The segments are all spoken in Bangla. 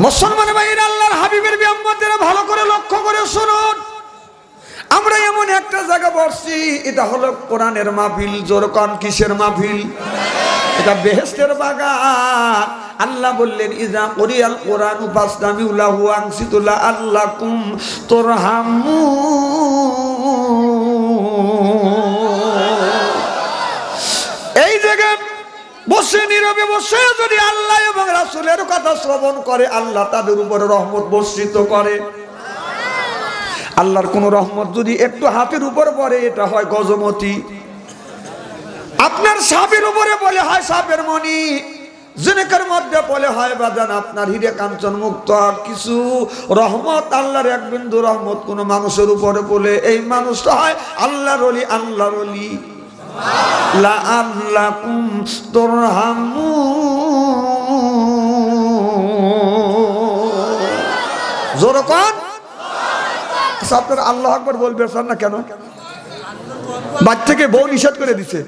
মুসলমান ভাইরা, আল্লাহর হাবিবের বিয়াম্মতেরা ভালো করে লক্ষ্য করে শুনুন। আমরা এমন একটা জায়গা বসছি, এটা হলো কোরআনের মাহফিল। জোর কোন কিসের মাহফিল? এটা বেহেশতের বাগান। আল্লাহ বললেন, ইজা কুরিয়াল কোরআন ফাসতামিউ লাহু আনসিতু লাআল্লাকুম তুরহামুন। এই জায়গায় বসে নীরবে বসে যদি আল্লাহ এবং রাসূলের কথা শ্রবণ করে, আল্লাহ তাদের উপরে রহমত বর্ষিত করে। আল্লাহর কোন রহমত যদি একটু হাতের উপর পড়ে, এটা হয় গজমতি। আপনার সাপের উপরে বলে হয় সাপের মণি, জুনেকের মধ্যে বলে হয় বাজান আপনার হিরে কাঞ্চন মুক্ত। কিছু রহমত, আল্লাহর এক বিন্দু রহমত কোন মানুষের উপরে বলে, এই মানুষটা হয় আল্লাহর ওলি। আল্লাহর ওলি লাআল্লাকুম তুরহামুন। জোরে কোন। আপনার আল্লাহু আকবার বলবেন না কেন? বাড়ি থেকে বউ নিষেধ করে দিছে,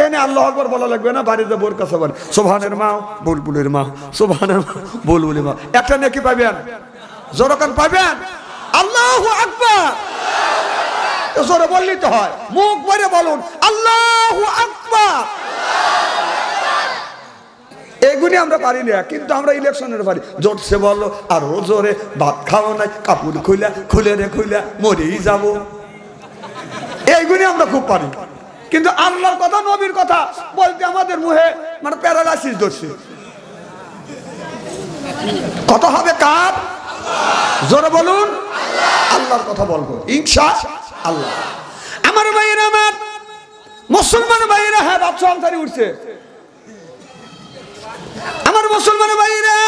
এনে আল্লাহু আকবার বলা লাগবে না। বাড়িতে বোর কাছে বলে সুবহানের মা, বুলবুলের মা, সুবহানের মা, বুলবুলের মা। একটা নেকি পাবেন, জোরকান পাবেন। আল্লাহু আকবার জোরে বললেই তো হয়, মুখ ভরে বলুন আল্লাহু আকবার। এগুলি আমরা পারি না, কিন্তু আমরা ইলেকশনের পারি। জোরসে বলো আর ও জোরে, ভাত খাও নাই, কাপড় খুলে মরেই যাব। এইগুলি আমরা খুব পারি, কিন্তু আল্লাহর কথা, নবীর কথা বলতে আমাদের মুখে মানে প্যারালাইসিস ধরছে। কথা হবে কার? জোরে বলুন আল্লাহর কথা বলবো ইনশাআল্লাহ। আমার ভাইয়েরা, আমার মুসলমান ভাইয়েরা, হ্যাঁ বাদশা আনসারী উঠছে। আমার মুসলমান ভাইয়েরা,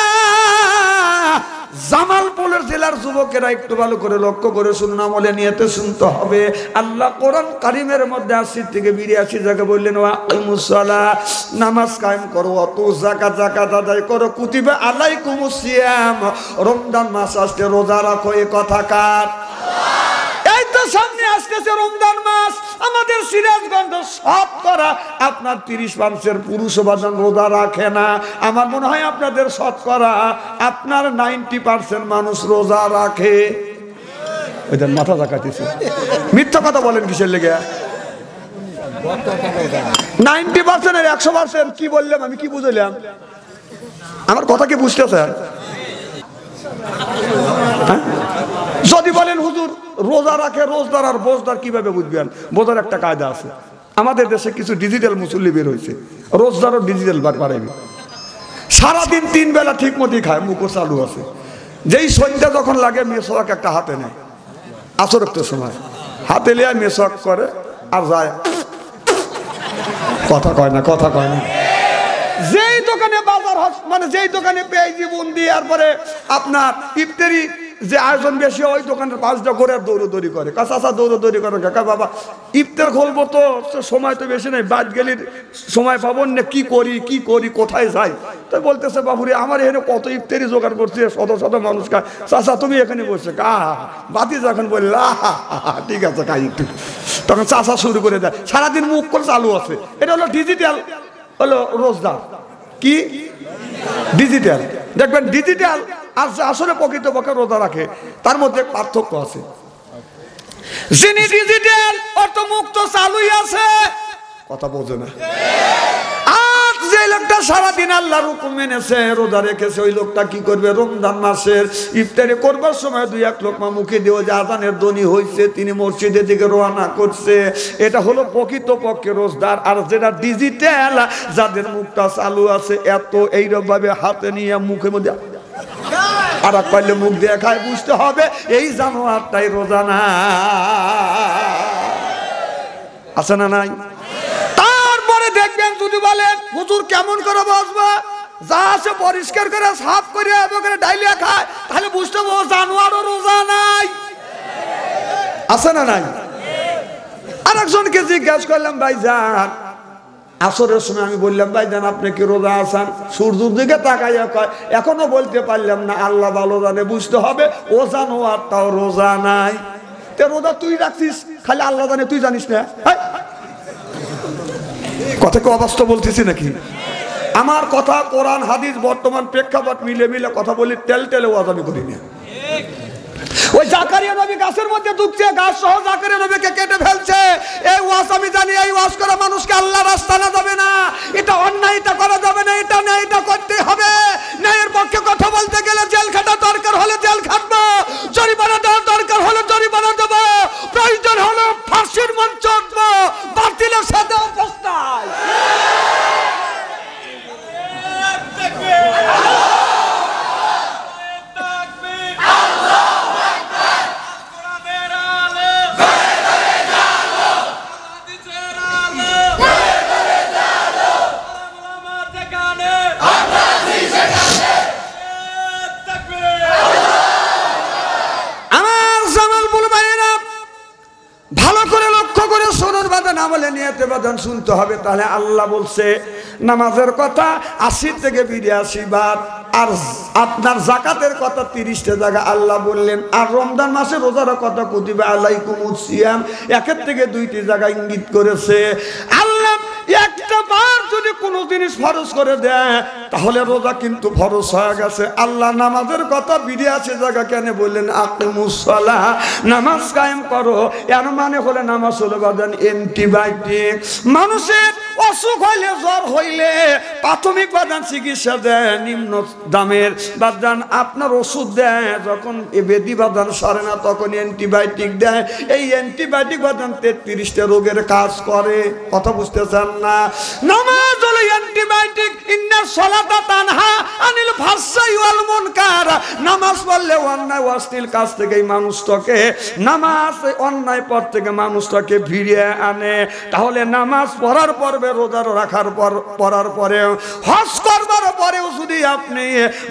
জামালপুরের জেলার যুবকেরা একটু ভালো করে লক্ষ্য করে শুনুন, আমলে নিয়তে শুনতে হবে। আল্লাহ কোরআন কারিমের মধ্যে 80 থেকে 82 জায়গা বললেন, ওয়াকিমুস সালাহ, নামাজ কায়েম করো, অত যাকাত আদায় করো, কুতিবা আলাইকুমুস সিয়াম, রমজান মাস আসছে রোজা রাখো। এই কথা কার? এই তো সামনে আসতেছে রমজান মাস। আমাদের সিরাজগঞ্জ সব করা আপনার 30% পুরুষ বাজান রোজা রাখে না। আমার মনে হয় আপনাদের শতকরা আপনার 90% মানুষ রোজা রাখে। ওইটার মাথা জাকাতেছে, মিথ্যা কথা বলেন কিসের লেগে? 90% এর 100% কি বললাম আমি? কি বুঝলাম? আমার কথা কি বুঝতেছেন? যদি বলেন হুজুর রোজা রাখে, রোজদার আর বোজদার কিভাবে বুঝবেন? বোঝার একটা কায়দা আছে। আমাদের দেশে কিছু ডিজিটাল মুসল্লি বের হয়েছে, রোজদারও ডিজিটাল বাড়াইবে। সারাদিন 3 বেলা ঠিক মতোই খায়, মুখও চালু আছে। যেই সন্ধ্যা যখন লাগে, মেসওয়াক একটা হাতে নেয়, আসরের সময় হাতে লিয়া মেসওয়াক করে আর যায়, কথা কয় না। যেই দোকানে বাজার মানে যেই দোকানে পেঁয়াজি বুন্দি, তারপরে আপনার ইফতারি যে আয়োজন বেশি, ওই দোকানের পাঁচটা করে দৌড়দৌড়ি করে, কাঁচা দৌড়দৌড়ি করে। কাকা বাবা ইফতার খুলবো তো সময় তো বেশি নেই, বাদ গেলির সময় পাবো না, কি করি কোথায় যাই? তাই বলতেছে, বাবুরে আমার এখানে কত ইফতারি জোগাড় করছে, শত মানুষ খায়, চাচা তুমি এখানে বসে বাতি যখন বললে ঠিক আছে খাই একটু, তখন চাচা শুরু করে দেয়। সারাদিন মুখ করে চালু আছে। এটা হলো ডিজিটাল, হলো রোজদার। কি ডিজিটাল? দেখবেন ডিজিটাল আর আসলে প্রকৃতপক্ষে রোজা রাখে, তার মধ্যে পার্থক্য আছে। যিনি ডিজিটাল অর্থ মুক্ত চালুই আছে, কথা বোঝে না। আর যে লোকটা সারাদিন আল্লাহর হুকুম মেনেছে, রোজা রেখেছে, ওই লোকটা কি করবে? রমজান মাসের ইফতারি করবার সময় 2-1 লোকমা মুখে দিয়ে যে আজানের ধ্বনি হয়েছে, তিনি মসজিদের দিকে রওনা করছে। এটা হলো প্রকৃতপক্ষে রোজদার। আর যেটা ডিজিটাল, যাদের মুখটা চালু আছে, এত এইরকম ভাবে হাতে নিয়ে মুখের মধ্যে আর এক পাইলে মুখ দিয়ে খায়, বুঝতে হবে এই জানোয়ারটাই রোজা না। আছে না নাই? তারপরে দেখবেন যদি বলেন হুজুর কেমন করে বসবা, যা আছে পরিষ্কার করে সাফ করে ডাইলিয়া খায়, তাহলে বুঝতে হবে ও জানোয়ারও রোজা নাই। আছে না নাই? আর একজনকে জিজ্ঞাসা করলাম, ভাই যান আসরের সময় আমি বললাম, ভাই জান আপনি কি রোজা আছেন? সূর্যের দিকে তাকাইয়া কয় এখনো বলতে পারলাম না, আল্লাহ ভালো জানে, বুঝতে হবে ও জানোয়ারটাও রোজা নাই। তে রোজা তুই রাখছিস, খালি আল্লাহ জানে, তুই জানিস না? কথা কি অবাস্তব বলতেছি নাকি? আমার কথা কোরআন হাদিস বর্তমান প্রেক্ষাপট মিলে মিলে কথা বলি, তেলে ওয়াজ আমি করি না। ওই জাকারিয়া নবী গাছের মধ্যে ঢুকছে, গাছ সহ জাকারিয়া নবীকে কেটে ফেলছে। এই ওয়াজ আমি জানি, এই ওয়াজ করে মানুষকে আল্লাহ রাস্তা না যাবে না, এটা অন্যায়, এটা করা যাবে না, এটা না, এটা করতে হবে। ন্যায়ের পক্ষে কথা বলতে গেলে জেল খাটা দরকার হলে জেল খাটবো, জরিমানা দেওয়ার দরকার হলে জরিমানা দেবো, প্রয়োজন হলে ফাঁসির মঞ্চ উঠবো, বাতিলের সাথে অবস্থায়। শুনতে হবে। তাহলে আল্লাহ বলছে নামাজের কথা 80 থেকে 82 বার, আর আপনার যাকাতের কথা 30টা জায়গা আল্লাহ বললেন। আর রমজান মাসে রোজার কথা কুতিবা আলাইকুমুস সিয়াম 1 থেকে 2টি জায়গা ইঙ্গিত করেছে। আল্লাহ একটা বার যদি কোনো জিনিস ফরজ করে দেয় তাহলে রোজা কিন্তু ফরজ হয়ে গেছে। আল্লাহ নামাজের কথা 82 জায়গা কেন বললেন? আকিমুস সালাহ, নামাজ কায়েম করো। এর মানে হলে নামাজ হলো বাদান অ্যান্টিবায়োটিক। মানুষের অসুখ হইলে, জ্বর হইলে প্রাথমিক বাদান চিকিৎসা দেয়, নিম্ন দামের বাদান আপনার ওষুধ দেয়। যখন এ বেদি বাদান সারে না তখন অ্যান্টিবায়োটিক দেয়। এই অ্যান্টিবায়োটিক বাদান 33টা রোগের কাজ করে। কথা বুঝতেছেন না? নামাজ হলো অ্যান্টিবায়োটিক। ইন্নাস সালাতা তানহা আনিল ফাহশাই ওয়াল মুনকার। নামাজ পড়লে অন্যায় অশ্লীল কাজ থেকে মানুষটাকে, নামাজ অন্যায় পথ থেকে মানুষটাকে ফিরিয়ে আনে। তাহলে নামাজ পড়ার পর্বে, রোজার রাখার পড়ার পরেও, হজ করবার পরেও যদি আপনি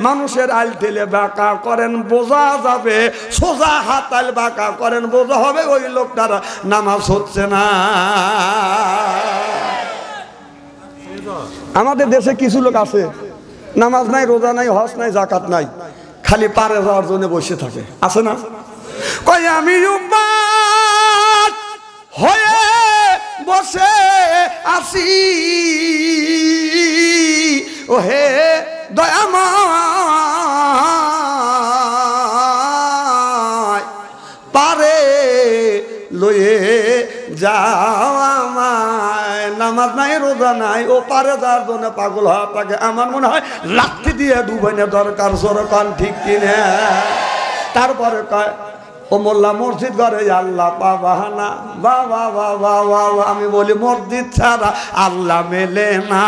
মানুষের আল ঠেলে বাঁকা করেন বোঝা যাবে, সোজা হাত আল বাঁকা করেন বোঝা হবে ওই লোকটার নামাজ হচ্ছে না। আমাদের দেশে কিছু লোক আছে নামাজ নাই, রোজা নাই, হজ নাই, যাকাত নাই, খালি পারে যাওয়ার জন্য বসে থাকে। আছে না? কই আমি উম্মত হয়ে বসে আছি, ও হে দয়াময়, পারে লয়ে যাও আমায়। নামাজ নাই, রোজা নাই, ও পারে যার জন্য পাগল হওয়া থাকে। আমার মনে হয় লাঠি দিয়ে ডুবাইনে দরকার, জোরকান ঠিক কিনে। তারপরে কয় ও মোল্লা মসজিদ ঘরে আল্লাহ পাবা না, বাবা বাবা বাবা। আমি বলি মসজিদ ছাড়া আল্লাহ মেলে না,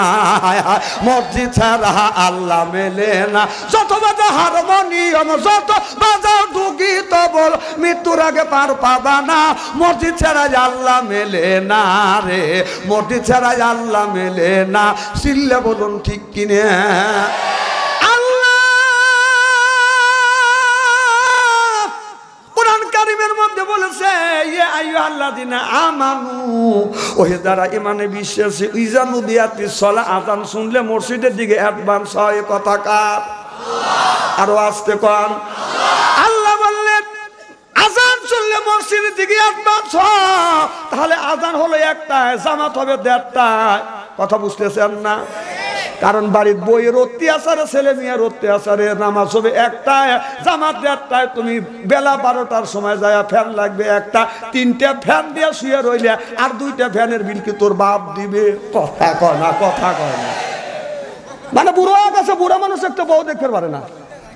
মসজিদ ছাড়া আল্লাহ মেলে না। যত বাজা হারমোনিয়াম, যত বাজা ডুগি তবল, মৃত্যুর আগে পার পাবা না। মসজিদ ছাড়া আল্লাহ মেলে না রে, মসজিদ ছাড়া আল্লাহ মেলে না। চিল্লে বলুন ঠিক কিনে। বলেছে ইয়া আইয়ুহাল্লাযিনা আমানু, ওহে যারা ঈমানে বিশ্বাসী, ইজানু বিয়াতিস সালাহ, আযান শুনলে মসজিদের দিকে অ্যাডভান্স হয়। কথা কার? আরো আস্তে কোন। আল্লাহ বললেন আযান শুনলে মসজিদের দিকে অ্যাডভান্স হয়। তাহলে আযান হলো একটায়, জামাত হবে 1:30টায়। কথা বুঝতেছেন না? কারণ বাড়ির বইয়ের অত্যাচারে, ছেলে মেয়ের অত্যাচারে নামাজ হবে 1টায়, জামাত 1:30টায়। তুমি বেলা 12টার সময় যায় ফ্যান লাগবে একটা, 3টে ফ্যান দিয়ে শুয়ে রইলে আর 2টা ফ্যানের বিল কি তোর বাপ দিবে? কথা কয় না, কথা কয় না। মানে বুড়ো হয়ে গেছে, বুড়া মানুষ একটা বউ দেখতে পারে না,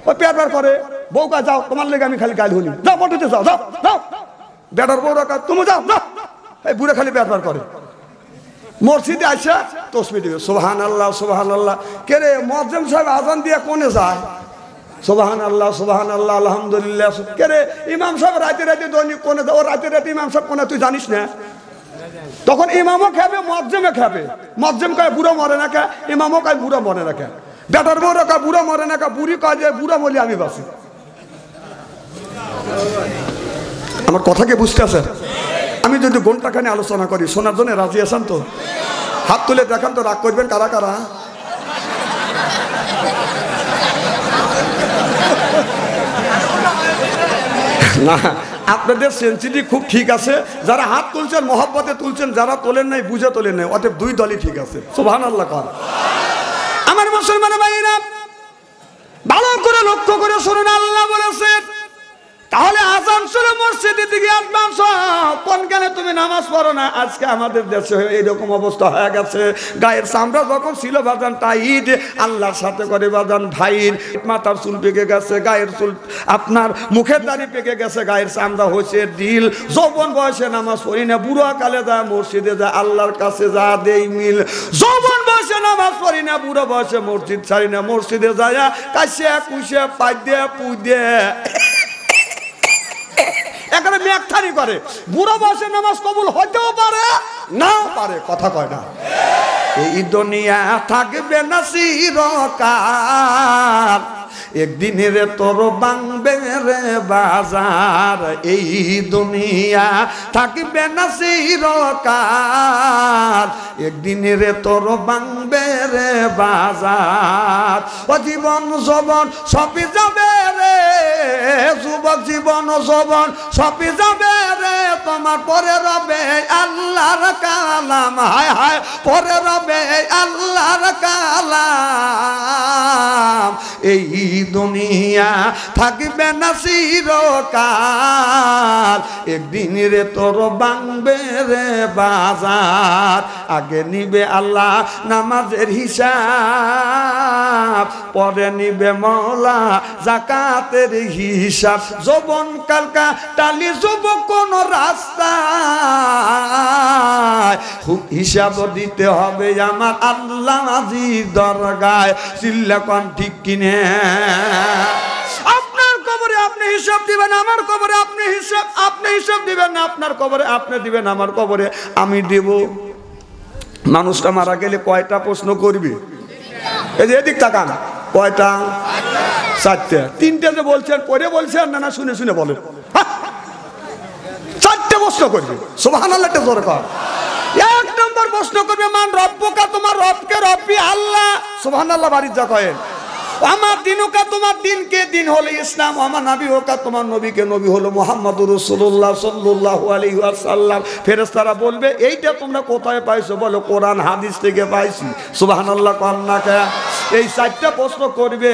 ওই পেট বার করে। বউ কা যাও, তোমার লেগে আমি খালি গাল হলি, যাও পটিতে যাও, যাও যাও। বেটার বউ রাখা, তুমি যাও যাও। এই বুড়ে খালি পেট বার করে। মসজিদে আইসা তসবিহ দিবে, সুবহানাল্লাহ সুবহানাল্লাহ। কে রে মুয়াজ্জিন সাহেব আযান দিয়ে কোনে যায়? সুবহানাল্লাহ সুবহানাল্লাহ আলহামদুলিল্লাহ। কে রে ইমাম সাহেব রাতে রাতে দৈনিক কোনে যায়? ও রাতে রাতে ইমাম সাহেব কোনে, তুই জানিস না? তখন ইমামও খাবে, মুয়াজ্জিনও খাবে। মুয়াজ্জিন কয় বুড়ো মরে না কে, ইমামও কয় বুড়ো মরে না কে। বেটার বউ রাখা বুড়ো মরে না কে, বুড়ি কয় যে বুড়ো বলি আমি বাঁচি। আমার কথা কি বুঝতে আছে? আমি যদি ঘন্টাখানি আলোচনা করি, শোনার জন্য রাজি আছেন তো? হাত তুলে দেখান তো, রাগ করবেন কারা কারা? না, আপনাদের সেন্সিটিভ খুব ঠিক আছে। যারা হাত তুলছেন মহব্বতে তুলছেন, যারা তোলেন নাই বুঝে তোলেন নাই, অতএব 2 দলই ঠিক আছে। সুবহানাল্লাহ। মুসলমান ভাইরা ভালো করে লক্ষ্য করে শুনুন, আল্লাহ বলেছেন তাহলে আজান শুনে মসজিদে দিকে আসবাম কোন কেন তুমি নামাজ পড়ো না? আজকে আমাদের দেশে এইরকম অবস্থা হয়ে গেছে, গায়ের চামড়া যখন ছিল বাজান টাইট, আল্লাহর সাথে করে বাজান ভাইর মাথার চুল পেকে গেছে, গায়ের চুল আপনার মুখের দাড়ি পেকে গেছে, গায়ের চামড়া হয়েছে ডিল, যৌবন বয়সে নামাজ পড়ি না, বুড়ো কালে যা মসজিদে যা আল্লাহর কাছে যা দেই মিল, যৌবন বয়সে নামাজ পড়ি না, বুড়ো বয়সে মসজিদ ছাড়ি না, মসজিদে যায় কাশিয়া কুশিয়া পাই দিয়ে পুই দিয়ে এখানে মেঘথারি করে, বুড়ো বয়সে নামাজ কবুল হইতেও পারে নাও পারে, কথা কয় না। এই দুনিয়া থাকবে না চিরকাল, একদিন রে তোর বাংবে রে বাজার, এই দুনিয়া থাকবে না চিরকাল, একদিন রে তোর বাংবে রে বাজার। ও জীবন যৌবন সবই যাবে রে, যুবক জীবন যৌবন সবই যাবে রে, তোমার পরে রবে আল্লাহর কালাম, হায় হায় পরে রবে আল্লাহর কালাম। এই দুনিয়া থাকবে না চিরকাল, একদিন রে তোর বাংবে রে বাজার। আগে নিবে আল্লাহ নামাজের হিসাব, পরে নিবে মওলা যাকাতের হিসাব। যৌবন কালকা টালি যুবক কোন রাস্তায়, হিসাব দিতে হবে আমার আল্লাহ আজির দরগায়। চিল্লা কোন ঠিক কিনে? আপনার কবরে আপনি হিসাব দিবেন, আমার কবরে আপনি হিসাব দিবেন না, আপনার কবরে আপনি দিবেন, আমার কবরে আমি দেব। মানুষটা মারা গেলে কয়টা প্রশ্ন করবি? এই যে এদিক তাকান, কয়টা? চারটে। তিনটে যে বলছেন পরে বলছেন না, না শুনে শুনে বলেন, চারটে প্রশ্ন করবে। সুবহানাল্লাহ জোরে কর। এক নম্বর প্রশ্ন করবে মান রব্বুকা, তোমার রবকে রব্বি আল্লাহ। সুবহানাল্লাহ বাড়ি যা কয়েন। আমার দিনুকা, তোমার দিনকে দিন হলো ইসলাম। আমার নবী হোকা, তোমার নবীকে নবী হলো মুহাম্মদুর রাসূলুল্লাহ সাল্লাল্লাহু আলাইহি ওয়াসাল্লাম। ফেরেশতারা বলবে এইটা তোমরা কোথায় পাইছো? বলো কোরআন হাদিস থেকে পাইছি। সুবহানাল্লাহ কন্নাকা। এই চারটা প্রশ্ন করবে,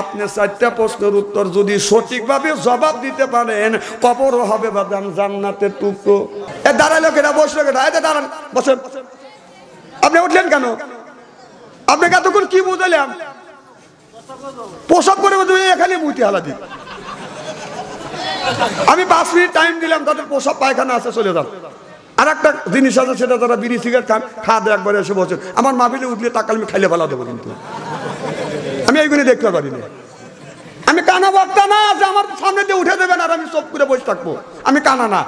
আপনি চারটা প্রশ্নের উত্তর যদি সঠিকভাবে জবাব দিতে পারেন, কবরও হবে বাদাম জান্নাতের টুকরো। এ দাঁড়ালো কেনা, বসলো কেনা? এই দাঁড়ান, বসেন। আপনি উঠলেন কেন? আপনাকে এতক্ষণ কি বুঝালাম? প্রসব করে এখানে মুতি হালাদি। আমি 5 মিনিট টাইম দিলাম, তাদের প্রসব পায়খানা আছে, চলে যান। আর একটা জিনিস আছে, সেটা তারা বিড়ি সিগারেট খান, খাওয়া দেয় একবারে এসে বসেন। আমার মাহফিলে উঠলে তাকাল আমি খাইলে ফেলা দেবো, কিন্তু আমি এইগুলি দেখতে পারি না। আমি কানা বক্তা না যে আমার সামনে দিয়ে উঠে দেবেন আর আমি চুপ করে বসে থাকবো। আমি কানা না,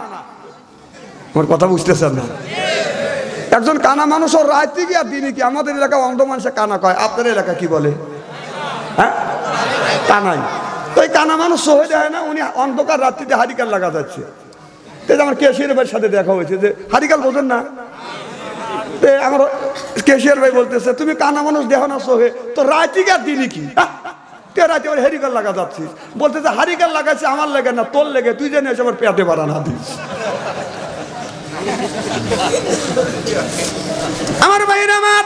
আমার কথা বুঝতেছেন না? একজন কানা মানুষ ওর রাইতে কি আর দিনে কি? আমাদের এলাকা অন্ধ মানুষে কানা কয়, আপনার এলাকা কি বলে? হ্যাঁ, কানাই। তো এই কানা মানুষ সহজে হয় না, উনি অন্ধকার রাত্রিতে হারিকাল লাগা যাচ্ছে। আমার কেশিয়ার ভাইয়ের সাথে দেখা হয়েছে যে হারিকাল বোঝেন না। আমার কেশিয়ার ভাই বলতেছে তুমি কানা মানুষ দেখো না সোহে, তো রাত্রি আর দিনই কি? রাতে আবার হেরিকাল লাগা যাচ্ছিস। বলতেছে হারিকাল লাগাচ্ছে আমার লেগে না, তোর লেগে, তুই জানি এসে আমার পেটে বাড়ান হাদিস। আমার ভাইয়ের, আমার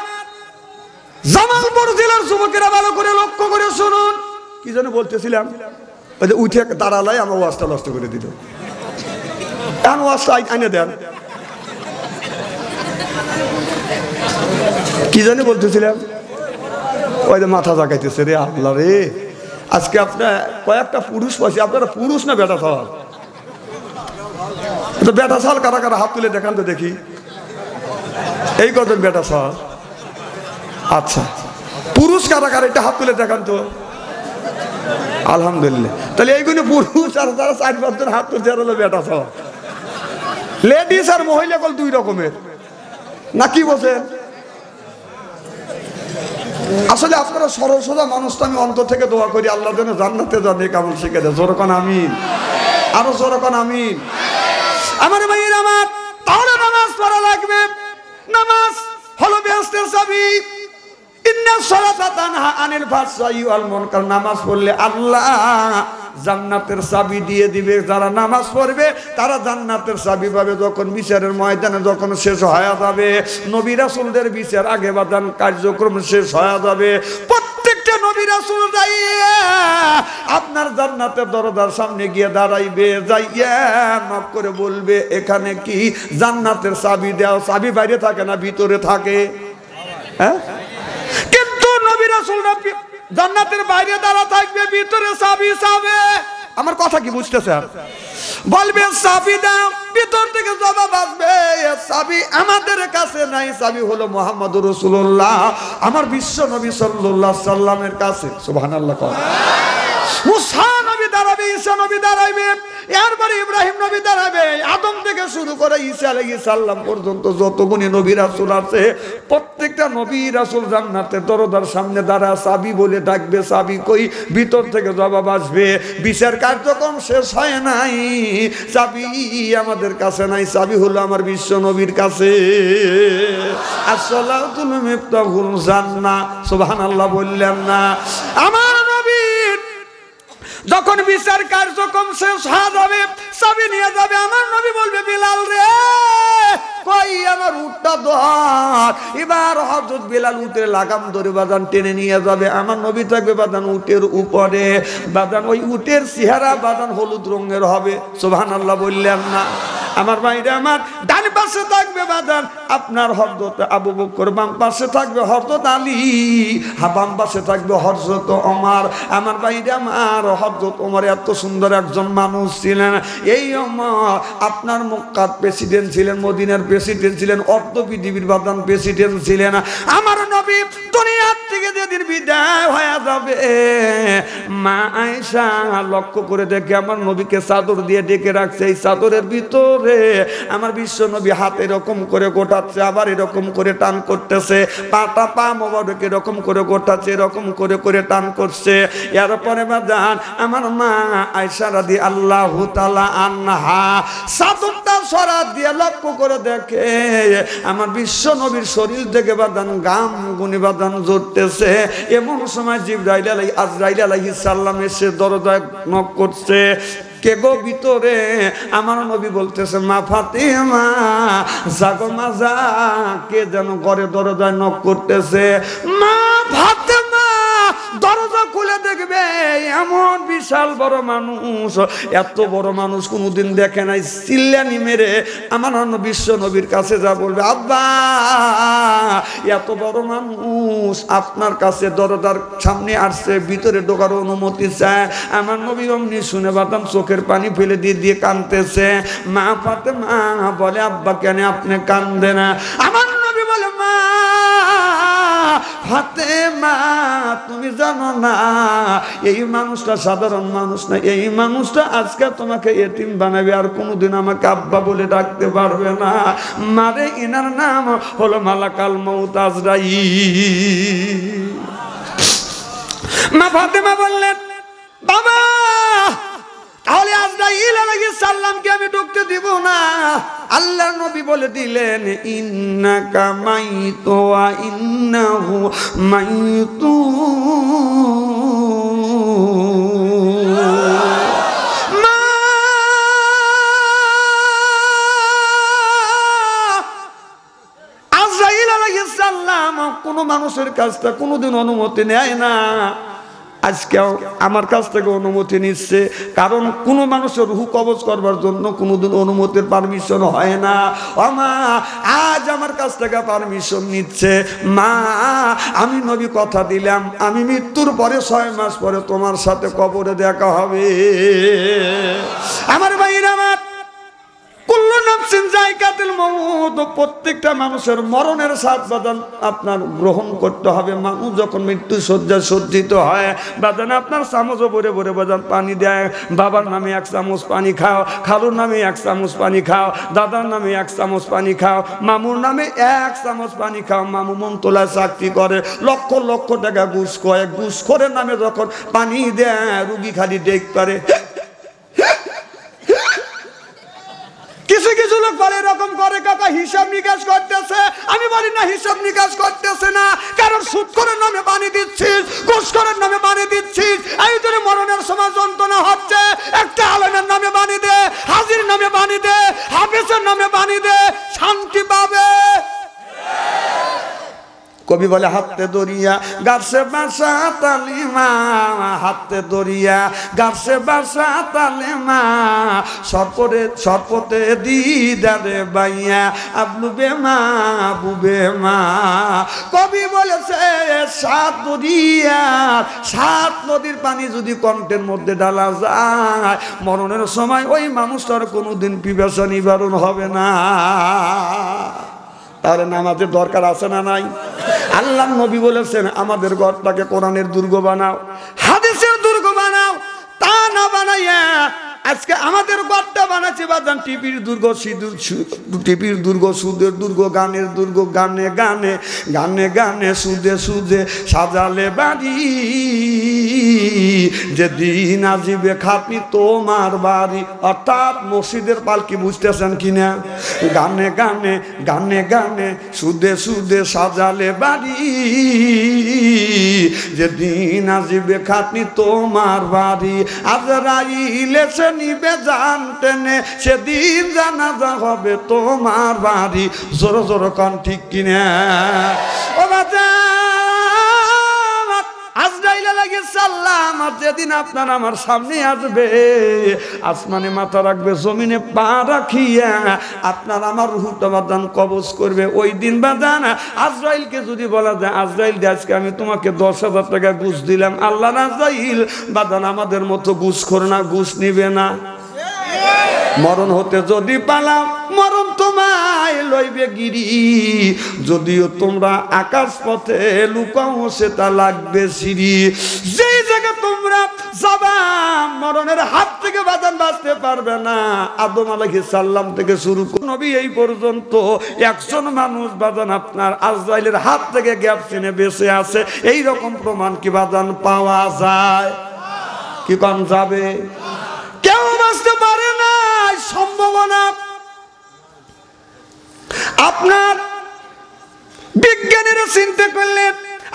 জামালপুর জেলার যুবকেরা ভালো করে লক্ষ্য করে শুনুন। কি যেন বলতেছিলাম? ওই যে উঠে দাঁড়ালাই আমার ওয়াজটা নষ্ট করে দিল। এখন ওয়াজটা আইনে দেন। কি জানি বলতেছিলাম? ওই যে মাথা জাগাইতেছে রে আল্লাহ রে। আজকে আপনার কয়েকটা পুরুষ পাইছি, আপনারা পুরুষ না বেটা ছাল? বেটা ছাল কারা কারা হাত তুলে দেখান তো দেখি। এই কজন বেটা ছাল? আচ্ছা, পুরুষ কারা কারা এটা হাত তুলে দেখান তো। আলহামদুলিল্লাহ। তাহলে এইগুলো পুরুষ, আর যারা 4-5 জন হাত তুলছে হলো বেটা ছাল। লেডিস আর মহিলা কল দুই রকমের, না কি বলছেন? আসলে আপনারা সরল সোজা মানুষ, তো আমি অন্তর থেকে দোয়া করি আল্লাহ যেন জান্নাতে জানে কেমন শিখে দেয়। জোরকান আমিন, আরো জোরকান আমিন। আমার ভাইয়ের আমার, তাহলে নামাজ পড়া লাগবে। নামাজ হলো বেহেশতের চাবি। ইন্নাস সালাতা তানহা আনিল ফাহশাই ওয়াল মুনকার, নামাজ পড়লে আল্লাহ জান্নাতের চাবি দিয়ে দিবে। যারা নামাজ পড়বে তারা জান্নাতের চাবি পাবে। যখন বিচারের ময়দানে যখন শেষ হয়ে যাবে, নবী রাসূলদের বিচার আগে বাদান কার্যক্রম শেষ হয়ে যাবে, প্রত্যেকটা নবী রাসূল যাইয়া আপনার জান্নাতের দরজার সামনে গিয়ে দাঁড়াইবে, যাইয়া মাফ করে বলবে এখানে কি জান্নাতের চাবি দাও। চাবি বাইরে থাকে না ভিতরে থাকে? হ্যাঁ, কিন্তু নবী রাসূলরা জান্নাতের বাইরে দাঁড়া থাকবে, ভিতরে চাবি চাবে। আমার কথা কি বুঝতেছেন? বলবে চাবি দাও, ভিতর থেকে জবাব আসবে চাবি আমাদের কাছে নাই, চাবি হলো মুহাম্মদুর রাসূলুল্লাহ আমার বিশ্ব নবী সাল্লাল্লাহু আলাইহি সাল্লামের কাছে। সুবহানাল্লাহ। মুসা নবী দাঁড়াবে, ঈসা নবী দাঁড়াবে, এরপরে ইব্রাহিম নবী দাঁড়াবে, আদম থেকে শুরু করে ঈসা আলাইহিস সালাম পর্যন্ত যতগুলো নবী রাসূল আছে প্রত্যেকটা নবী রাসূল জান্নাতের দরজার সামনে দাঁড়া চাবি বলে ডাকবে। চাবি কই? ভিতর থেকে জবাব আসবে বিচার কার্যক্রম শেষ হয় নাই, চাবি আমাদের কাছে নাই, চাবি হলো আমার বিশ্ব নবীর কাছে। আসসালাতুল মিফতাহুল জান্নাহ। সুবহানাল্লাহ বললেন না? আমার নবীর যখন বিচার কার্যক্রম শেষ হয়ে যাবে, চাবি নিয়ে যাবে, আমার নবী বলবে বিলাল রে কই আমার উটটা ধর। এবার হযরত বিলাল উটের লাগাম ধরে বাজান টেনে নিয়ে যাবে। আমার নবী থাকবে বাজান উটের উপরে, বাজান ওই উটের চেহারা বাজান হলুদ রঙের হবে। সুবহানাল্লাহ বললেন না? আমার ভাইরা আমার ডান পাশে থাকবে বাজান আপনার হযরত আবু বকর, বাম পাশে থাকবে হযরত আলী, বাম পাশে থাকবে হযরত ওমর। আমার ভাইরা আমার হযরত ওমর এত সুন্দর একজন মানুষ ছিলেন। এই ওমর আপনার মক্কার প্রেসিডেন্ট ছিলেন, মদিনার প্রেসিডেন্ট ছিলেন, অর্ধ পৃথিবীর বাদান প্রেসিডেন্ট ছিলেন। আমার নবী দুনিয়ার থেকে যেদিন বিদায় হয়ে যাবে, মা আয়েশা লক্ষ্য করে দেখে আমার নবীকে চাদর দিয়ে ডেকে রাখছে। এই চাদরের ভিতরে আমার বিশ্ব নবী হাত এরকম করে গোটাচ্ছে, আবার এরকম করে টান করতেছে, পাটা পা মোবারক এরকম করে গোটাচ্ছে, এরকম করে করে টান করছে। এরপরে বাদান আমার মা আয়েশা রাদিয়াল্লাহু তাআলা আনহা চাদরটা সরা দিয়ে লক্ষ্য করে দেখে আমার বিশ্ব নবীর শরীর থেকে বাদান গাম গুনি বাদান ঝরতেছে। এমন সময় জিবরাইল আজরাইল আলাইহিস সালাম এসে দরজায় নক করছে। কে গো ভিতরে? আমার নবী বলতেছে মা ফাতেমা জাগো মা যা। কে যেন ঘরে দরজায় নক করতেছে। মা ফাতেমা দরজা খুলে দেখবে এমন বিশাল বড় মানুষ, এত বড় মানুষ কোনোদিন দেখে নাই। চিল্লানি মেরে আমার বিশ্ব নবীর কাছে যা বলবে আব্বা এত বড় মানুষ আপনার কাছে দরজার সামনে আসছে, ভিতরে ঢোকার অনুমতি চায়। আমার নবী অমনি শুনে বাদাম চোখের পানি ফেলে দিয়ে দিয়ে কাঁদতেছে। মা ফাতেমা বলে আব্বা কেন আপনি কাঁদে না? আমার নবী বলে মা ফাতেমা তুমি জানো না এই মানুষটা সাধারণ মানুষ না, এই মানুষটা আজকে তোমাকে এতিম বানাবে, আর কোনোদিন আমাকে আব্বা বলে ডাকতে পারবে না। মারে ইনার নাম হলো মালাকাল মউত আজরাইল। মা ফাতেমা বললেন বাবা তাহলে আজরাইল আলাইহিস সালামকে আমি ঢুকতে দিব না। আল্লাহর নবী বলে দিলেন ইন্নাকা মাইতু ওয়া ইন্নাহু মাইতু। আজরাইল আলাইহিস সালাম কোন মানুষের কাছে কোনোদিন অনুমতি নেয় না, আজকেও আমার কাছ থেকে অনুমতি নিচ্ছে। কারণ কোনো মানুষের রূহ কবজ করবার জন্য কোনোদিন অনুমতির পারমিশন হয় না। ও মা আজ আমার কাছ থেকে পারমিশন নিচ্ছে। মা আমি নবী কথা দিলাম আমি মৃত্যুর পরে 6 মাস পরে তোমার সাথে কবরে দেখা হবে। আমার ভাইরা আমার কুল্লু নাফসিন যায়কাতুল মউত, প্রত্যেকটা মানুষের মরণের স্বাদ বাদান আপনার গ্রহণ করতে হবে। মানুষ যখন মৃত্যু শয্যায় সজ্জিত হয় বাদান আপনার চামচ ভরে ভরে বাদান পানি দেয়। বাবার নামে 1 চামচ পানি খাও, খালুর নামে 1 চামচ পানি খাও, দাদার নামে 1 চামচ পানি খাও, মামুর নামে 1 চামচ পানি খাও। মামু মনতলায় চাকরি করে, লক্ষ লক্ষ টাকা ঘুষ করে, ঘুষখোরের নামে যখন পানি দেয় রুগী খালি ডেক পারে। কিছু কিছু লোক বলে এরকম করে কাকা হিসাব নিকাশ করতেছে। আমি বলি না, হিসাব নিকাশ করতেছে না, কারণ সুদ করার নামে পানি দিচ্ছিস, ঘুষ করার নামে পানি দিচ্ছিস। এই জন্য মরণের সময় যন্ত্রণা হচ্ছে। একটা আলেমের নামে পানি দে, হাজির নামে পানি দে, হাফেজের নামে পানি দে, শান্তি পাবে। কবি বলে হাতে দরিয়া গাছে বাসা তালিমা, হাতে দরিয়া গাছে বাসা তালিমা, সরপতে দিদারে বাইয়া আবলু বেমা বুবে মা। কবি বলেছে সাত নদীর পানি যদি কণ্ঠের মধ্যে ডালা যায়, মরণের সময় ওই মানুষটার কোনোদিন পিপাসা নিবারণ হবে না। তাহলে নামাজের দরকার আছে না নাই? আল্লাহ নবী বলেছেন আমাদের ঘরটাকে কোরআনের দুর্গ বানাও, হাদিসের দুর্গ বানাও। তা না বানাইয়া আজকে আমাদের ঘরটা বানাচ্ছি বাদান টিপির দুর্গ, টিপির দুর্গ, সুদের দুর্গ, গানের দুর্গ, গানে গানে গানে গানে সুদে সুদে সাজালে বাড়ি, যেদিন আসিবে খাপি তোমার বাড়ি। অর্থাৎ মসজিদের পালকি, বুঝতেছেন কিনা? গানে গানে গানে গানে সুদে সুদে সাজালে বাড়ি, যেদিন আসিবে খাপি তোমার বাড়ি। আজরাইল এসে নিবে জানতে নে, সেদিন জানাজা হবে তোমার বাড়ি। জোর জোর কান ঠিক কিনা? ও বাবা, আজরাইল আলাইহিস সালাম যেদিন আপনার আমার সামনে আসবে, আসমানে মাথা রাখবে, জমিনে পা রাখিয়া আপনার আমার রূহটা বাদান কবজ করবে। ওই দিন বাদান আজরাইলকে যদি বলা যায়, আজরাইল আজকে আমি তোমাকে 10,000 টাকা ঘুষ দিলাম, আল্লাহ আজরাইল বাদান আমাদের মতো ঘুষখোর না, ঘুষ নিবে না। মরণ হতে যদি পালাম, মরণ তোমায় লইবে গিরি, যদিও তোমরা আকাশ পথে লুকাও সেটা লাগবে সিঁড়ি। যেই জায়গা তোমরা যাবা, মরণের হাত থেকে বাজান বাঁচতে পারবে না। আদম আলাইহিস সালাম থেকে শুরু করে নবী এই পর্যন্ত একজন মানুষ বাজান আপনার আজরাইলের হাত থেকে গ্যাপ চিনে বেঁচে আছে, এই রকম প্রমাণ কি বাজান পাওয়া যায়? কি কম যাবে? কেউ বাঁচতে পারে না, সম্ভাবনা। আপনার বিজ্ঞানীরা চিন্তা করলেন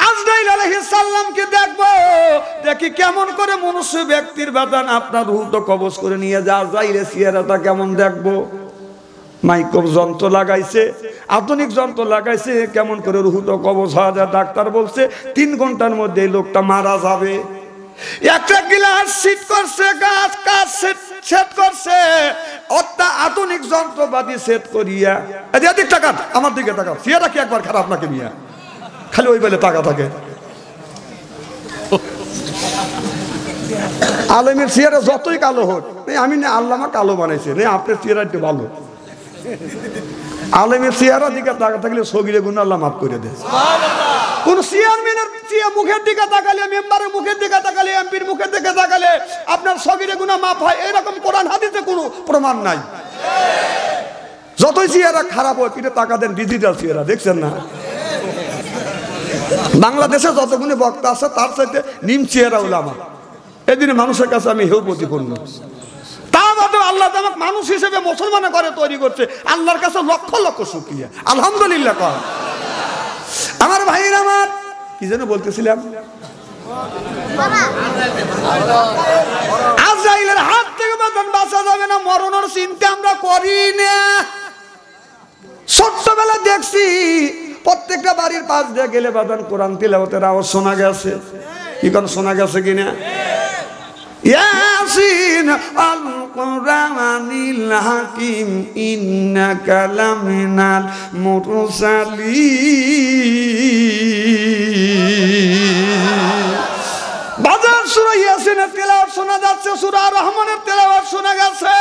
আজরাইল আলাইহিস সালামকে দেখবো, দেখি কেমন করে মনুষ্য ব্যক্তির বাদান আপনার রূহ তো কবজ করে নিয়ে যা, আজরাইলের চেহারাটা কেমন দেখবো। মাইক্রোব যন্ত্র লাগাইছে, আধুনিক যন্ত্র লাগাইছে, কেমন করে রূহ তো কবজ হওয়া যায়। ডাক্তার বলছে 3 ঘন্টার মধ্যে এই লোকটা মারা যাবে। একটা গ্লাস সেট করছে, কাজ সেট করছে, আধুনিক যন্ত্রপাতি সেট করিয়া। এদিক টাকা, আমার দিকে টাকা, সিয়ারা কি একবার খারাপ নাকি মিয়া? খালি ওই বেলে টাকা থাকে। আলেমের সিয়ারা যতই কালো হোক, আমি না আল্লামা কালো বানাইছে, আপনার সিয়ারা একটু ভালো। আলেমের চেহারা দিকে তাকা থাকলে সগিরে গুণ আল্লাহ মাফ করে দেয়। কোন চেয়ারম্যানের মুখের দিকে তাকালে, মেম্বারের মুখের দিকে তাকালে, এমপির মুখের দিকে তাকালে আপনার সগিরে গুনাহ মাফ হয়, এরকম কোরআন হাদিসে কোনো প্রমাণ নাই। যতই চেহারা খারাপ হয়, কিন্তু টাকা দেন ডিজিটাল চেহারা, দেখছেন না? বাংলাদেশে যতগুলো বক্তা আছে তার সাথে নিম চেহারা উলামা। এদিনে মানুষের কাছে আমি হেউ প্রতিপন্ন। আল্লাহ আমাকে মানুষ হিসেবে মুসলমান করে তৈরি করছে, আল্লাহর কাছে লক্ষ লক্ষ শুকরিয়া, আলহামদুলিল্লাহ। আমার ভাইরা, আমার কি যেন বলতেছিলাম, আজরাইলের হাত থেকে বাঁচা যাবে না, মরণের চিন্তা আমরা করি না। ছোট্টবেলা দেখছি প্রত্যেকটা বাড়ির পাশ দিয়ে গেলে বাদান কোরআন তিলাওয়াতের আওয়াজ শোনা গেছে। কি কোন শোনা গেছে কিনা? ইয়াসিন আল কুরআনিল হাকিম ইন্নাকা লামিনাল মুরসালিন। বাজার সূরা ইয়াসিনের তেলাওয়াত শোনা যাচ্ছে, সূরা রহমানের তেলাওয়াত শোনা গেছে,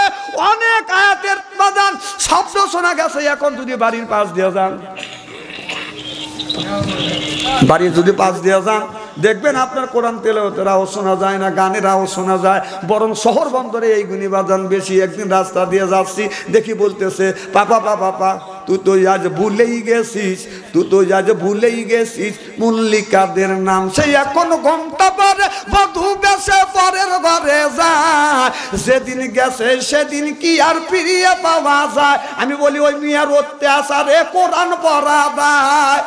অনেক আয়াতের বাজান শব্দ শোনা গেছে। এখন যদি বাড়ির পাশ দিয়ে যান, বাড়ির যদি পাশ দিয়ে যান, দেখবেন আপনার কোরআন তেলাওয়াতের আওয়াজ শোনা যায় না, গানের আওয়াজ শোনা যায়, বরং শহর বন্দরে এই গুণী বাজান বেশি। একদিন রাস্তা দিয়ে যাচ্ছি, দেখি বলতেছে পাপা পাপা পা তুই তো আজ ভুলেই গেছিস, তুই তো আজ ভুলেই গেছিস মল্লিকাদের নাম। সে এখন ঘন্টা পরে বধূ বেশে পরের ঘরে যায়, যেদিন গেছে সেদিন কি আর ফিরিয়ে পাওয়া যায়? আমি বলি ওই মিয়ার অত্যাচারে কোরআন পড়া দেয়।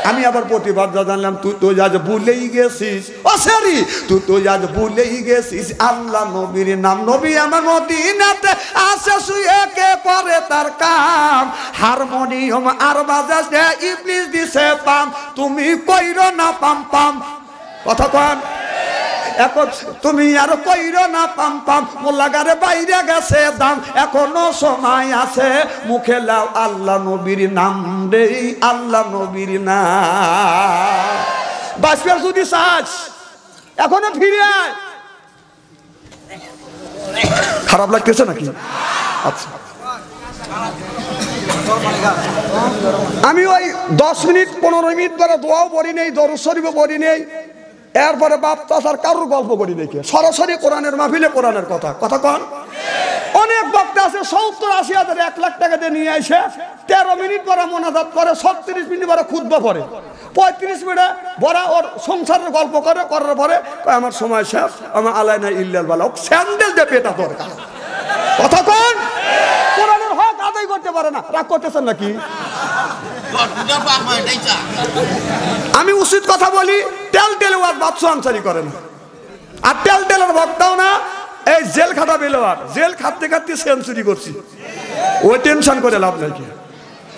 আমি আবার প্রতিবাদ জানলাম, তুই তো আজ ভুলেই গেছিস, ও সরি তুই তো আজ ভুলেই গেছিস আল্লাহ নবীর নাম। নবী আমার মদিনাতে আসে শুয়ে কে করে তার কাম, হারমোনিয়াম আর বাজাসে ইবলিস দিছে পাম, তুমি কইরো না পাম পাম। কথা কন এখন তুমি আর কইরো না পাম পাম, মোল্লাগারে বাইরে গেছে দাম, এখনো সময় আছে মুখে লাও আল্লাহ নবীর নাম রে, আল্লাহ নবীর নাম। বাসপের যদি চাস এখনো ফিরে আয়। খারাপ লাগতেছে নাকি? আচ্ছা আমি ওই 10 মিনিট 15 মিনিট পরে দোয়াও পড়ি নেই, দরুদ শরীফও পড়ি নেই, এরপরে বাপ চাচার কারোর গল্প করি দেখে সরাসরি কোরআনের মাহফিলে কোরআনের কথা। কথা কন অনেক বক্তা আছে 70-80 হাজার 1 লাখ টাকা দিয়ে নিয়ে আসে, 13 মিনিট পরে মোনাজাত করে, 36 মিনিট পরে খুতবা পড়ে, 35 মিনিটে বড় ওর সংসারের গল্প করে, করার পরে আমার সময় শেষ, আমার আলাইনা ইল্লাল বালা স্যান্ডেল দিয়ে পেটা দরকার। কথা কন কোরআনের হক আদায় করতে পারে না, রাগ করতেছেন নাকি? আমি উচিত কথা বলি, তেল তেল ওয়াজ বাদশা আনসারি করে না, আর তেল তেলের বক্তাও না, এই জেল খাটা বেলোয়ার, জেল খাটতে খাটতে সেঞ্চুরি করছি, ওই টেনশন করে লাভ নাই।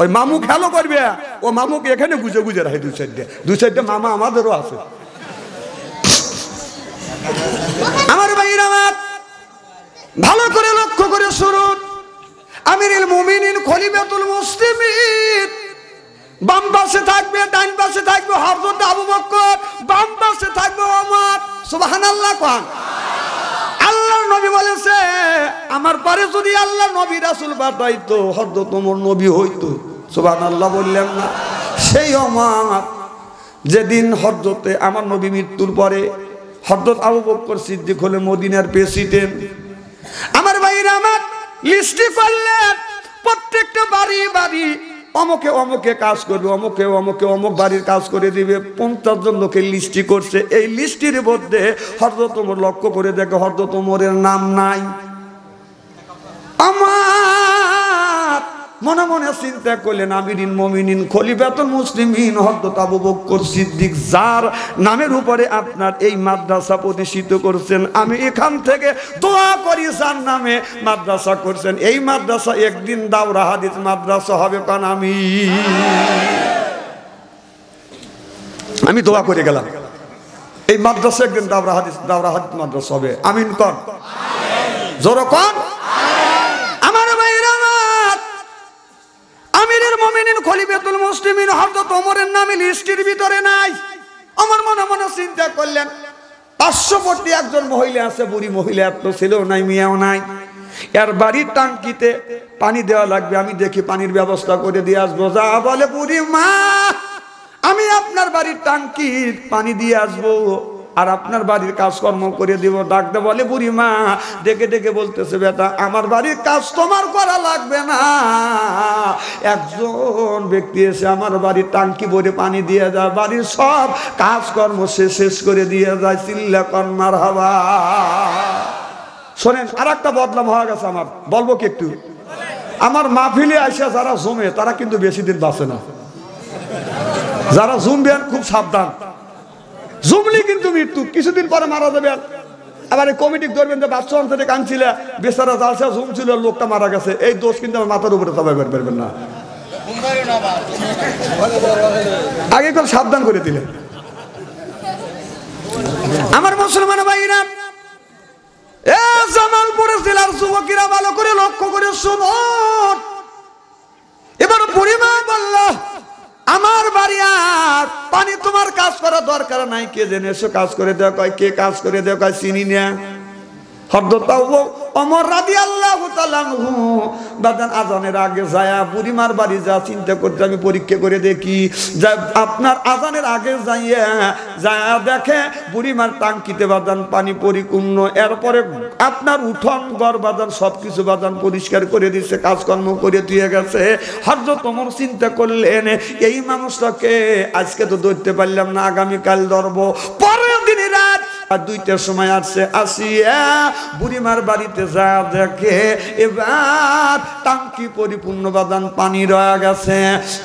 ওই মামু খেলো করবে, ও মামুকে এখানে গুজে গুজে রাখে দুই সাইডে মামা আমাদেরও আছে। আমার ভাইরা আমার ভালো করে লক্ষ্য করে শুনুন, আমিরুল মুমিনিন খলিফাতুল মুসলিমিন, বাম পাশে থাকবে, ডান পাশে থাকবে হযরত আবু বকর, বাম পাশে থাকবে ওমর। সুবহানাল্লাহ কোন আল্লাহর নবী বলেছে, আমার পরে যদি আল্লাহ নবী রাসূল পাঠাইতো হযরত ওমর নবী হইতো। সুবহানাল্লাহ বললেন না? সেই ওমর যেদিন হযরতে আমার নবী মৃত্যুর পরে হযরত আবু বকর সিদ্দিক হলেন মদিনার প্রেসিডেন্ট। আমার ভাইরা আমার লিস্টি করলেন প্রত্যেকটা বাড়ি বাড়ি অমুকে অমুকে কাজ করবে, অমুকে অমুকে অমুক বাড়ির কাজ করে দিবে। 50 জন লোকের লিস্টি করছে। এই লিস্টির মধ্যে হযরত ওমর লক্ষ্য করে দেখে হযরত ওমরের নাম নাই। আমার মনে মনে চিন্তা করলেন, আমিরুল মুমিনিন খলিফাতুল মুসলিমিন হযরত আবু বকর সিদ্দিক, যার নামের উপরে আপনার এই মাদ্রাসা প্রতিষ্ঠিত করছেন, আমি এখান থেকে দোয়া করি যার নামে মাদ্রাসা করছেন, এই মাদ্রাসা একদিন দাওরা হাদিস মাদ্রাসা হবে। কারণ আমি দোয়া করে গেলাম এই মাদ্রাসা একদিন দাওরা হাদিস মাদ্রাসা হবে। আমিন কন, জোরে কন। আমার ভাইরা আমার আমিরুল মুমিনিন খলিফাতুল মুসলিমিন হযরত ওমরের নামে লিস্টের ভিতরে নাই। আমার মনে মনে চিন্তা করলেন, 500 একজন মহিলা আছে, বুড়ি মহিলা, এত ছেলেও নাই মেয়েও নাই, এর বাড়ির টাঙ্কিতে পানি দেওয়া লাগবে, আমি দেখি পানির ব্যবস্থা করে দিয়ে আসবো। যা বলে বুড়ি মা, আমি আপনার বাড়ির টাঙ্কির পানি দিয়ে আসবো আর আপনার বাড়ির কাজকর্ম করে দিব। ডাকতে বলে বুড়ি মা, ডেকে ডেকে বলতেছে, বেটা আমার বাড়ির কাজ তোমার করা লাগবে না, একজন ব্যক্তি এসে আমার বাড়ির টাঙ্কি ভরে পানি দিয়ে যায়, বাড়ির সব কাজকর্ম শেষ করে দিয়ে যায়। চিল্লা কর মারহাবা। শোনেন, আর একটা বদলাম হয়ে গেছে আমার, বলবো কি একটু? আমার মাহফিলে আইসা যারা জমে তারা কিন্তু বেশি দিন বাঁচে না। যারা জমবেন খুব সাবধান, জমলি কিন্তু মৃত্যু, কিছুদিন পরে মারা যাবেন। আবার এই কমিটি ধরবেন যে বাচ্চা অঞ্চলে কাঁদছিল, বেচারা জালসা জমছিল, লোকটা মারা গেছে, এই দোষ কিন্তু আমার মাথার উপরে চাপাই পারবেন না। আগে খুব সাবধান করে দিলেন। আমার মুসলমান ভাইরা, এ জামালপুরের জেলার যুবকেরা ভালো করে লক্ষ্য করে শুনুন। এবার বুড়িমা বলল, আমার বাড়ি আর পানি তোমার কাজ করা দরকার নাই, কে জেনে এসো কাজ করে দেওয়া। কয় কে কাজ করে দেওয়া? কয় চিনি না। হযরত ওমর রাদিয়াল্লাহু তাআলা আনহু বাদান আজানের আগে যায় বুড়িমার বাড়ি যা চিন্তা করতে আমি পরীক্ষা করে দেখি, যা আপনার আজানের আগে যাইয়া দেখে বুড়িমার টাঙ্কিতে বাদান পানি পরিপূর্ণ, এরপরে আপনার উঠোন ঘর বাদান সবকিছু বাদান পরিষ্কার করে দিচ্ছে, কাজকর্ম করে দিয়ে গেছে। হযরত ওমর চিন্তা করলেন এই মানুষটাকে আজকে তো ধরতে পারলাম না, আগামীকাল ধরবো। পরের দিন রাত 2টার সময় আসছে, আসিয়া বুড়িমার বাড়িতে যা দেখে এবার টাঙ্কি পরিপূর্ণ বাদান পানি রয়ে গেছে।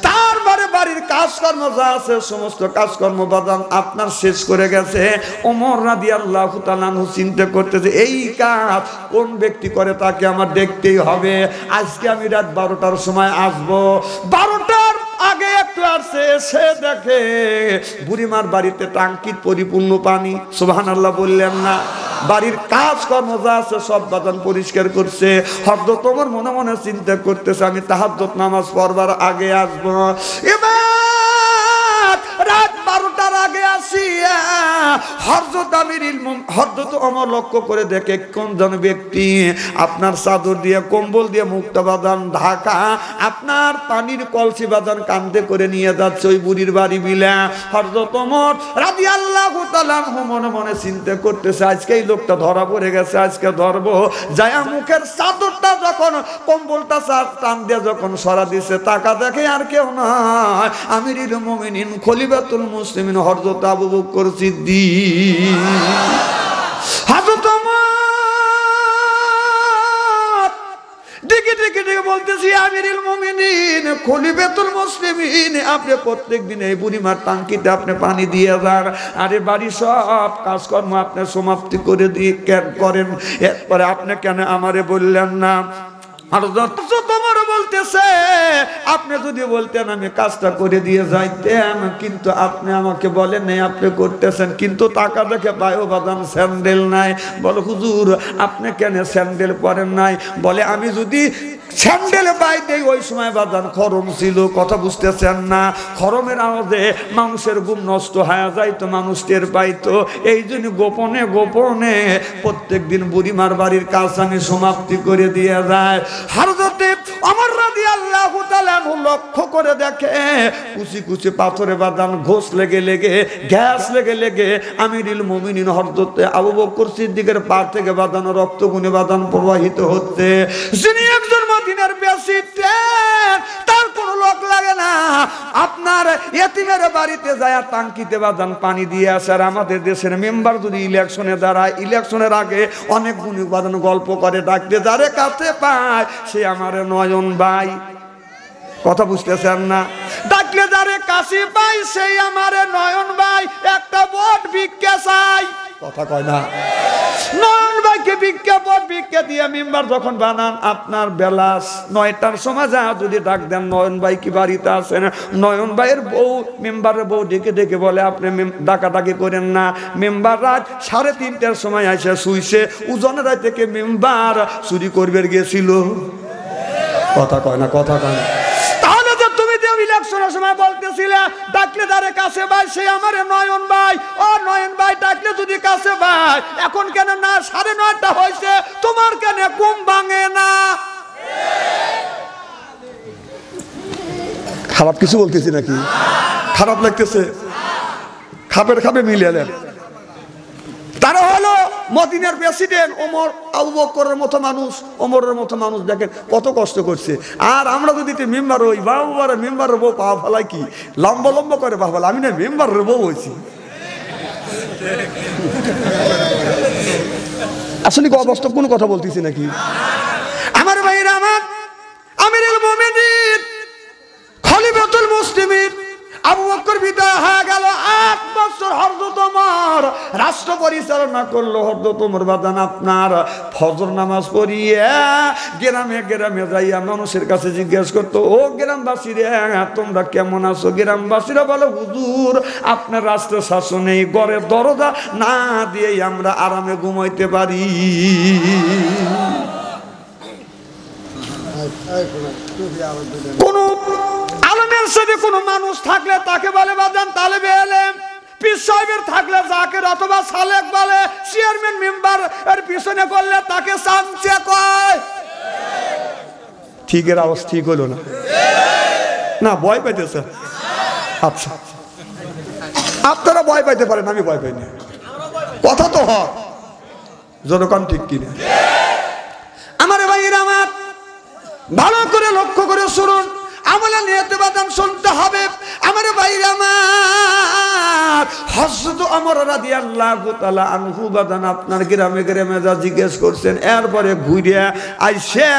তারপরে বাড়ির কাজকর্ম যা আছে সমস্ত কাজকর্ম বাদান আপনার শেষ করে গেছে। ওমর রাদিয়াল্লাহু তাআলা আনহু চিন্তা করতেছে এই কাজ কোন ব্যক্তি করে তাকে আমার দেখতেই হবে। আজকে আমি রাত 12টার সময় আসবো। 12টার আগে একটু আসছে, এসে দেখে বুড়িমার বাড়িতে টাঙ্কির পরিপূর্ণ পানি। সুবহানাল্লাহ বললেন না? বাড়ির কাজকর্ম যা আছে সব বাদান পরিষ্কার করছে। হযরত ওমর মনে মনে চিন্তা করতেছে আমি তাহাজ্জুদ নামাজ পড়বার আগে আসবো। এবার রাত 12টার আগে আসিয়া হযরত ওমর লক্ষ্য করে দেখে কোন জন ব্যক্তি আপনার চাদর দিয়ে কম্বল দিয়ে মুখটা বাদান ঢাকা, আপনার পানির কলসি বাদান কাঁধে করে নিয়ে যাচ্ছে ওই বুড়ির বাড়ি বিলা। হযরত ওমর রাদিয়াল্লাহু তাআলা আনহু মনে মনে চিন্তা করতেছে আজকে এই লোকটা ধরা পড়ে গেছে, আজকে ধরবো। যায়া মুখের চাদরটা যখন কম্বলটা টান দিয়ে যখন সরা দিছে, টাকা দেখে আর কেউ নয় আমিরুল মুমিনিন খলিফাতুল মুসলিমিন হযরত আবু বকর সিদ্দিক। হযরত ওমর ডেকে ডেকে ডেকে বলতেছি আমিরুল মুমিনিন খলিফাতুল মুসলিমিন, আপনি প্রত্যেকদিন এই বুড়িমার টাঙ্কিতে আপনি পানি দিয়ে যান, আরে বাড়ির সব কাজকর্ম আপনি সমাপ্তি করে দিয়ে করেন, এরপরে আপনি কেন আমারে বললেন না? আর তোমার বলতেছে আপনি যদি বলতেন আমি কাজটা করে দিয়ে যাইতেন, কিন্তু আপনি আমাকে বলেন নাই আপনি করতেছেন। কিন্তু টাকা দেখে পায়ও বাদাম স্যান্ডেল নাই। বলো হুজুর আপনি কেন স্যান্ডেল পরেন নাই? বলে আমি যদি স্যান্ডেল পাইতে ওই সময় বাদান খরম ছিল, কথা বুঝতেছেন না? খরমের আওয়াজে মানুষের ঘুম নষ্ট হয়ে যাইতো, মানুষ টের পাইতো। এই জন্য গোপনে গোপনে প্রত্যেক দিন বুড়িমার বাড়ির কাজ আমি সমাপ্তি করে দিয়ে যায়। হযরত ওমর রাদিয়াল্লাহু তাআলা লক্ষ্য করে দেখে কুচি কুচি পাথরে বাদান ঘোষ লেগে লেগে গ্যাস লেগে লেগে আমিরুল মুমিনিন হযরত আবু বকর সিদ্দিকের পা থেকে বাদান রক্তগুনে বাদান প্রবাহিত হচ্ছে। যিনি একজন মদিনার প্রেসিডেন্ট, তার কোনো লোক লাগে না আপনার ইতিমের বাড়িতে যায় টাঙ্কিতে বাদান পানি দিয়ে আসে। আর আমাদের দেশের মেম্বার যদি ইলেকশনে দাঁড়ায়, ইলেকশনের আগে অনেক গুণী বাদান গল্প করে ডাকতে যারে কাছে পায় সে আমার নয়ন ভাই, কথা বুঝতেছেন না? ডাকলে যারে কাছে পাই সেই আমার নয়ন ভাই, একটা ভোট ভিক্ষা চাই, কথা কয় না? নয়ন ভাইকে ভিক্ষা দিয়ে মেম্বার যখন বানান আপনার বেলা 9টার সময় যা যদি ডাক দেন নয়ন ভাই কি বাড়িতে আছেন, নয়ন ভাইয়ের বউ মেম্বারের বউ ডেকে ডেকে বলে আপনি ডাকাডাকি করেন না। মেম্বার রাত 3:30টার সময় এসে শুইছে, উজনের রাত থেকে মেম্বার চুরি করবে গেছিল, কথা কয় না? কথা কয় না? তাহলে যে তুমি যে ইলেকশনের সময় বলতেছিলে ডাকলে যারে কাছে ভাই সে আমার নয়ন ভাই, ও নয়ন ভাই ডাকলে যদি কাছে ভাই, এখন কেন না 9:30টা হয়েছে তোমার কেন ঘুম ভাঙে না? খারাপ কিছু বলতেছি নাকি? খারাপ লাগতেছে? খাবে মিলিয়ে তারা হলো মদিনার প্রেসিডেন্ট ওমর, আবু বকরের মতো মানুষ, ওমরের মতো মানুষ দেখেন কত কষ্ট করছে। আর আমরা যদি মেম্বার হই, বাবার মেম্বারের বউ পা ফেলাই কি লম্বা লম্বা করে পা ফেলা, আমি না মেম্বারের বউ হয়েছি। আসলে অবাস্তব কোনো কথা বলতেছি নাকি? আমার ভাইরা আমার, আমিরুল মুমিনিন খলিফাতুল মুসলিমিন আবু বকর বিদায় হয়ে গেল। 8 বছর হযরত ওমর রাষ্ট্র পরিচালনা করলো। হযরত ওমর বাদান আপনার ফজর নামাজ পড়িয়ে গ্রামে গ্রামে যাইয়া মানুষের কাছে জিজ্ঞেস করতো, ও গ্রামবাসী রে তোমরা কেমন আছো? গ্রামবাসীরা বলে হুজুর আপনার রাষ্ট্র শাসনে ঘরের দরজা না দিয়ে আমরা আরামে ঘুমাইতে পারি। কোন আলেমের সাথে কোন মানুষ থাকলে তাকে বলে বাজান তালেবে এলেম, পীর সাহেবের থাকলে জাকের অথবা সালেক বলে, সে চেয়ারম্যান মেম্বার এর পিছনে করলে তাকে চামচে কয়। ঠিকের আওয়াজ ঠিক হলো না, না ভয় পাইতেছে। আচ্ছা আপনারা ভয় পাইতে পারেন, আমি ভয় পাইনি, কথা তো হয় যতক্ষণ ঠিক কিনা। আমার ভাইয়েরা আমার ভালো করে লক্ষ্য করে শুনুন, আমলে নিয়তে বাদাম শুনতে হবে। আমার ভাইরা আমার হযরত ওমর রাদিয়াল্লাহু তাআলা আনহু বাদান আপনার গ্রামে গ্রামে যা জিজ্ঞেস করছেন, এরপরে ঘুরে আইসে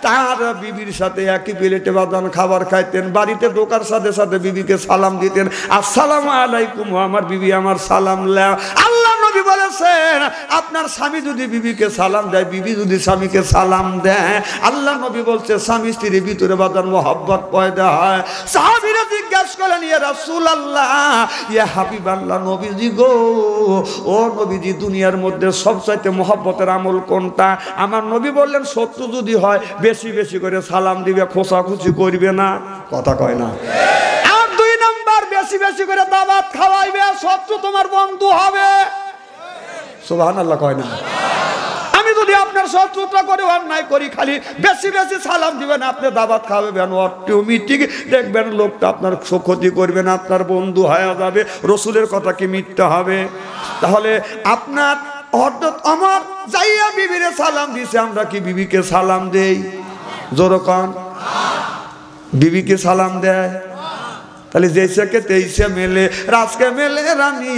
তার বিবির সাথে একই প্লেটে বাদান খাবার খাইতেন। বাড়িতে ঢোকার সাথে সাথে বিবিকে সালাম দিতেন, আসসালামু আলাইকুম। আমার বিবি আমার সালাম লাও। আল্লাহ নবী বলেছেন আপনার স্বামী যদি বিবিকে সালাম দেয়, বিবি যদি স্বামীকে সালাম দেয়, আল্লাহ নবী বলছে স্বামী স্ত্রীর ভিতরে বাদান মহব্বত পয়দা হয়। সাহাবীরা জিজ্ঞাসা করলেন, ইয়া রাসূলুল্লাহ, ইয়া হাবিবাল্লাহ, নবীজি গো, ও নবীজি দুনিয়ার মধ্যে সবচাইতে মহব্বতের আমল কোনটা? আমার নবী বললেন শত্রু যদি হয় বেশি বেশি করে সালাম দিবে, খোঁচাখুচি করবে না, কথা কয় না। আর 2 নাম্বার বেশি বেশি করে দাওয়াত খাওয়াইবে, শত্রু তোমার বন্ধু হবে। সুবহানাল্লাহ কয় না। আমি যদি আপনার শত্রুতা করে অন্যায় করি, খালি বেশি বেশি সালাম দিবেন, আপনি দাওয়াত খাওয়াবেন, অটোমেটিক দেখবেন লোকটা আপনার ক্ষতি করবে না, আপনার বন্ধু হয়ে যাবে। রসুলের কথা কি মিথ্যা হবে? তাহলে আপনার হযরত ওমর যাইয়া বিবিরে সালাম দিছে, আমরা কি বিবিকে সালাম দেই? জোরকান বিবিকে সালাম দেয়? তাহলে জেসেকে তেইসে মেলে, রাজকে মেলে রানী,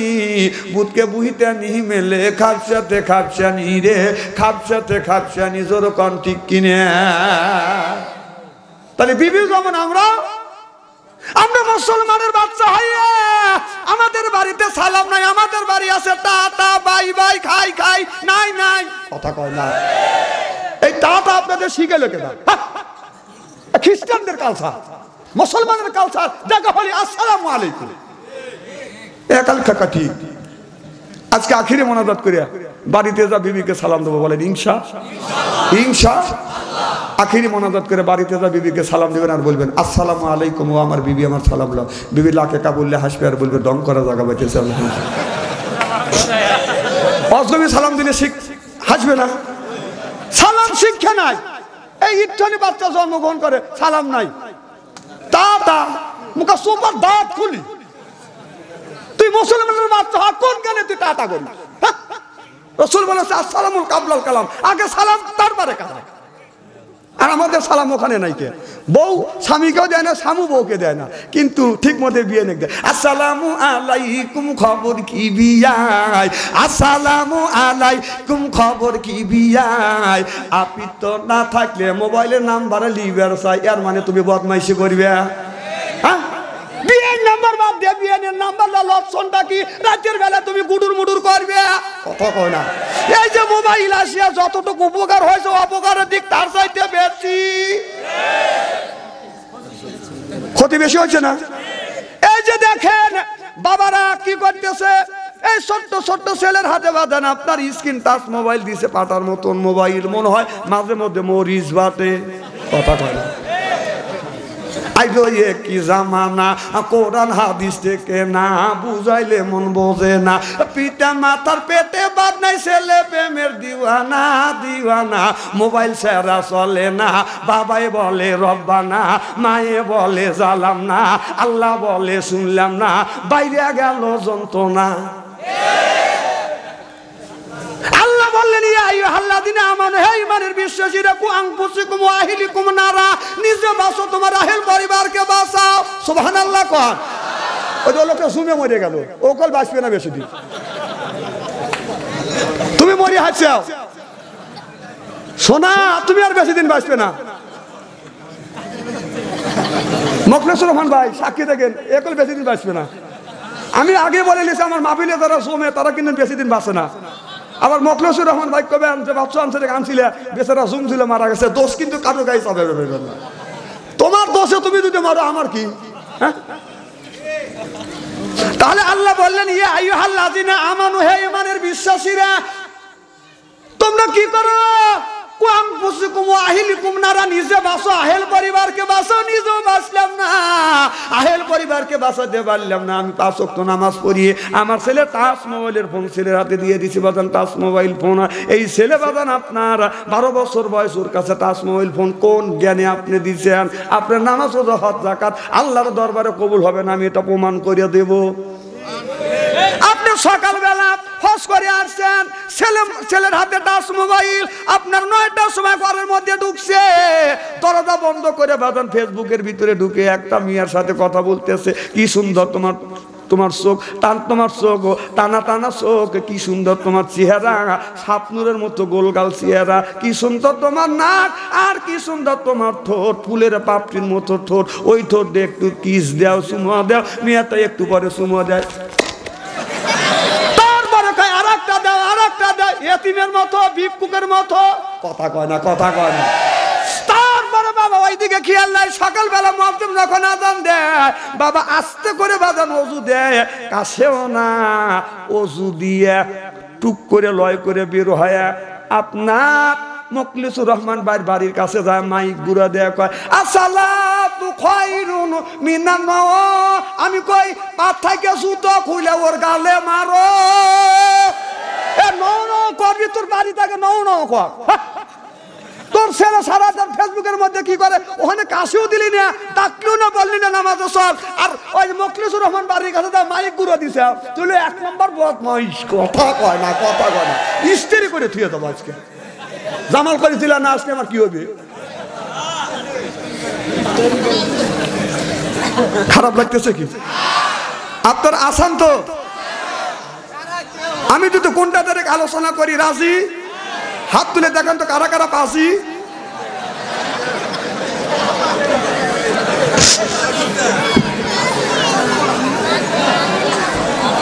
বুধকে বুহিতে নিহি মেলে, খাপসাতে খাপসানি রে, খাপসাতে খাপসানি, জোরকান ঠিক কিনে। তাহলে বিবি যেমন আমরা মুসলমানের বাচ্চা হইয়া আমাদের বাড়িতে সালাম নাই, আমাদের বাড়ি আছে টাটা বাই বাই, খাই খাই, নাই নাই, কথা কয় না। এই টাটা আপনাদের শিখেলো কেন? খ্রিস্টানদের কালচার, মুসলমানের কালচার দেখা হলে আসসালামু আলাইকুম, একাল কাকা ঠিক। আজকে আখিরে মোনাজাত করিয়া বাড়িতে যা বিবিকে সালাম দেবো, বলেন ইনশা ইনশা। আখিরি মোনাজাত করে বাড়িতে যা বিবিকে সালাম দেবেন আর বলবেন আসসালামু আলাইকুম, ও আমার বিবি আমার সালাম লাও। বিবি লাখে কা বললে হাসবে আর বলবে দম করা জায়গা পাইতেছে। অজনবী সালাম দিলে হাসবে না, সালাম শিক্ষা নাই। এই ইট্টনি বাচ্চা জন্মগ্রহণ করে সালাম নাই, তা মুখা সুপার দাঁত খুলি। তুই মুসলমানের বাচ্চা হওয়া কোন জ্ঞানে তুই টাটা করবি? রাসূল বলেছে আসসালামুল কাবলাল কালাম, আগে সালাম তারপরে কালাম। আর আমাদের সালাম ওখানে নাই। কে বউ স্বামীকেও দেয় না, স্বামী বউকে দেয় না, কিন্তু ঠিক মতো বিয়ে নেই। আসসালামু আলাইকুম, খবর কি বিয়াই, আসসালামু আলাইকুম, খবর কি বিয়াই। আপনি তো না থাকলে মোবাইলের নাম্বার লিবার চাই, এর মানে তুমি বদমাইশি করবে। হ্যাঁ, বিয়ের নাম্বার বাদ দিয়ে বিয়ের নাম্বার লক্ষণটা কি? রাতের বেলা তুমি গুডুর মুডুর করবে, কথা কয় না। এই যে মোবাইল আসিয়া যতটুকু উপকার হয়েছে, অপকারের দিক তার চাইতে বেশি ক্ষতি বেশি হচ্ছে না? এই যে দেখেন বাবারা কি করতেছে, এই ছোট্ট ছোট্ট ছেলের হাতে বাঁধেন আপনার স্ক্রিন টাচ মোবাইল দিছে, পাটার মতন মোবাইল, মনে হয় মাঝে মধ্যে মরিচ বাটে, কথা কয় না। কি জামানা, কোরআন হাদিস থেকে না বুঝাইলে মন বোঝে না। পিতা মাতার পেটে বাদ নাই, ছেলে প্রেমের দিওয়ানা দিওয়ানা। মোবাইল ছাড়া চলে না, বাবাই বলে রব্বানা, মায়ে বলে জালাম না, আল্লাহ বলে শুনলাম না, বাইরে গেল যন্ত্রণা। আল্লাহ বললেন ইয়া আইয়ুহাল্লাযিনা আমানু, হে ঈমানের বিশ্বাসীরা, কু আনফুসাকুম ওয়া আহলিকুম নারা, নিজে বাঁচো, তোমার আহল পরিবারকে বাঁচাও। সুবহানাল্লাহ কোন। ওই লোকটা সুমে মরে গেল, ও কল বাঁচবে না বেশি দিন। তুমি মরে হাসছো সোনা, তুমি আর বেশি দিন বাঁচবে না। মোখলেসুর রহমান ভাই সাক্ষী দেখেন, একল বেশি দিন বাঁচবে না। আমি আগে বলে নিয়েছি আমার মাহফিলে যারা সোমে তারা কিন্তু বেশি দিন বাঁচে না। আবার মোখলেসুর রহমান ভাই কবে আনছে, বাচ্চা আনছে, আনছিলে বেচারা জুম ছিল, মারা গেছে। দোষ কিন্তু কারো গায়ে চাপে না। তোমার দোষে তুমি যদি মারো, আমার কি? হ্যাঁ, তাহলে আল্লাহ বললেন ইয়া আইয়ুহাল্লাযিনা আমানু, হে ঈমানের বিশ্বাসীরা, তোমরা কি করো? নিজে বাঁচো, আহেল পরিবারকে বাঁচো, নিজেও বাঁচলাম না, আহেল পরিবারকে বাঁচাতে পারলাম না। আমি 5 ওয়াক্ত নামাজ পড়িয়ে আমার ছেলে টাচ মোবাইলের ফোন ছেলের হাতে দিয়ে দিছি বাজান, টাচ মোবাইল ফোন। এই ছেলে বাজান আপনার 12 বছর বয়স, ওর কাছে টাচ মোবাইল ফোন কোন জ্ঞানে আপনি দিচ্ছেন? আপনার নামাজ রোজা হজ যাকাত আল্লাহর দরবারে কবুল হবে না, আমি এটা প্রমাণ করে দেব। আপনি সকালবেলা হজ করে আসছেন, ছেলের হাতে টাচ মোবাইল, আপনার 9টার সময় ঘরের মধ্যে ঢুকছে, দরজা বন্ধ করে বাজান ফেসবুকের ভিতরে ঢুকে একটা মেয়ের সাথে কথা বলতেছে। কি সুন্দর তোমার চোখ, তোমার চোখ টানা টানা চোখ, কি সুন্দর তোমার চেহারা, সাপনুরের মতো গোলগাল চেহারা, কি সুন্দর তোমার নাক, আর কি সুন্দর তোমার ঠোঁট, ফুলের পাপড়ির মতো ঠোঁট, ওই ঠোঁট দিয়ে একটু কিস দাও, চুমা দাও। মেয়েটা একটু পরে চুমা দেয়, তারপরে কয় আর একটা দাও, আর একটা দাও, এতিমের মতো ভিক্ষুকের মতো, কথা কয় না, কথা কয় না। বাবা ওইদিকে খেয়াল নাই, সকালবেলা মুয়াজ্জিন যখন আযান দেয় বাবা আস্তে করে বাজান ওযু দেয়, কাছেও না, ওযু দিয়ে টুক করে লয় করে বের হয় আপনার মুখলিসুর রহমান বাড়ির কাছে যায়, মাইক গুড়া দেয়, কয় আসসালাতু খায়রুন মিনান নাওম। আমি কই পাত থেকে জুতো খুলে ওর গালে মারো। এ নও নও করবি, তোর বাড়ি থেকে নও নও কর। তোর ছেলে সারাদিন ফেসবুকের মধ্যে কি করে, ওখানে কাশিও দিলি না, ডাকলিও না, বললি না নামাজে চল, আর ওই মুখলিসুর রহমান বাড়ির কাছে মাইক গুঁড়ো দিছে, তুই 1 নম্বর বদমাইশ, কথা কয় না, কথা কয় না, ইস্ত্রি করে থুয়ে দেবো আজকে। জামাল করেছিল না, আজকে আমার কি হবে? খারাপ লাগতেছে কি আপনার? আসান তো আমি যদি কোনটা তারিখ আলোচনা করি রাজি? হাত তুলে দেখেন তো কারা কারা পাসি।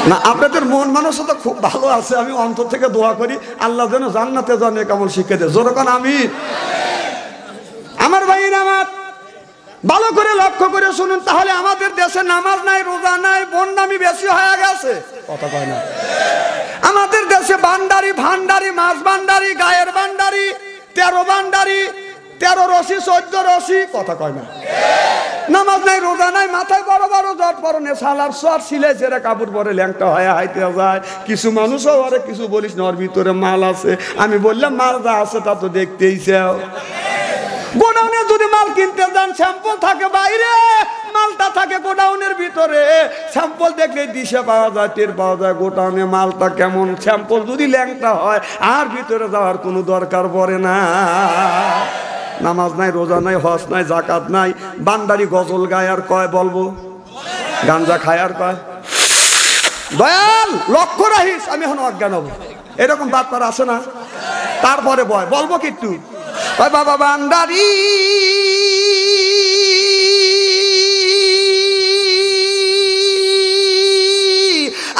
না আপনাদের মন মানসিকতা খুব ভালো আছে, আমি অন্তর থেকে দোয়া করি আল্লাহ যেন জান্নাতে জানে কেমন শিখে দেয়, যেরকম আমি। আমার ভাই আমার ভালো করে লক্ষ্য করে শুনুন, তাহলে আমাদের দেশে নামাজ নাই, রোজা নাই, বন্ডামি বেশি হয়ে গেছে, কথা কয় না। আমাদের দেশে বান্ডারি, ভান্ডারি, মাছ বান্ডারি, গায়ের বান্ডারি, 13 বান্ডারি, 13 রশি, 14 রশি, কথা কয় না। নামাজ নাই, রোজা নাই, মাথায় বড় বড় জট পরনে সালার সর সিলাই ছেড়ে কাপড় পরে ল্যাংটা হয়ে হাইতে যায়। কিছু মানুষও ওরে কিছু বলিস না, ওর ভিতরে মাল আছে। আমি বললাম মাল যা আছে তা তো দেখতেই চাও। গোডাউনে যদি মাল কিনতে যান, স্যাম্পল থাকে বাইরে, মালটা থাকে গোডাউনের ভিতরে, স্যাম্পল দেখলে দিশে পাওয়া যায়, টের পাওয়া যায় গোডাউনে মালটা কেমন। স্যাম্পল যদি ল্যাংটা হয় আর ভিতরে যাওয়ার কোনো দরকার পড়ে না। নামাজ নাই, রোজা নাই, হজ নাই, যাকাত নাই, বান্দারি গজল গায় আর কয় বলবো, গাঞ্জা খায় আর কয় দয়াল লক্ষ্য রাখিস, আমি এখন অজ্ঞান হব, এরকম বার্তার আছে না? তারপরে বলবো কিন্তু বাবা বান্দারি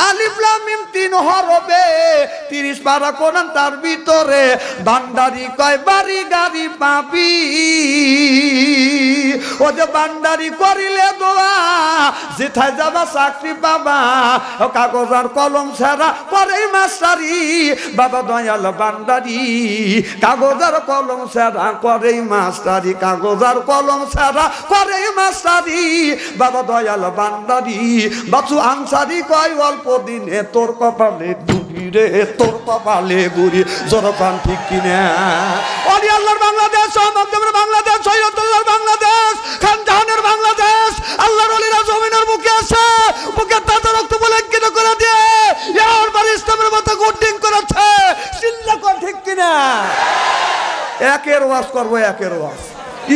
আলিফ লাম মিম 3 হরফে 30 পারা কোরআন, তার ভিতরে বান্দারি কয় বাড়ি গাড়ি পাবি। ও যে বান্দারি করিলে দোয়া, যেথায় যাবা চাকরি পাবা, কাগজ আর কলম ছাড়া পরে মাস্টারি। বাবা দয়াল বান্দারি কাগজ আর কলম ছাড়া করে মাস্টারি, কাগজ আর কলম ছাড়া করে মাস্টারি। বাবা দয়াল বান্দারি বাচু আনসারি কয় অল্প দিনে তোর কপালে গুড়ি রে, তোর কপালে গুড়ি, জোরকান ঠিক কিনা? অলি আল্লাহর বাংলাদেশ, মকদমের বাংলাদেশ, সৈয়দুল্লাহর বাংলাদেশ, খান জাহানের বাংলাদেশ, আল্লাহর ওলিরা জমিনের বুকে আছে, বুকে তাজা রক্ত বলে কিনে করে দিয়ে ইয়ার বাড়ি ইসলামের মতো গুডিং করেছে, চিল্লা কর ঠিক কিনা? একের ওয়াজ করবো, একের ওয়াজ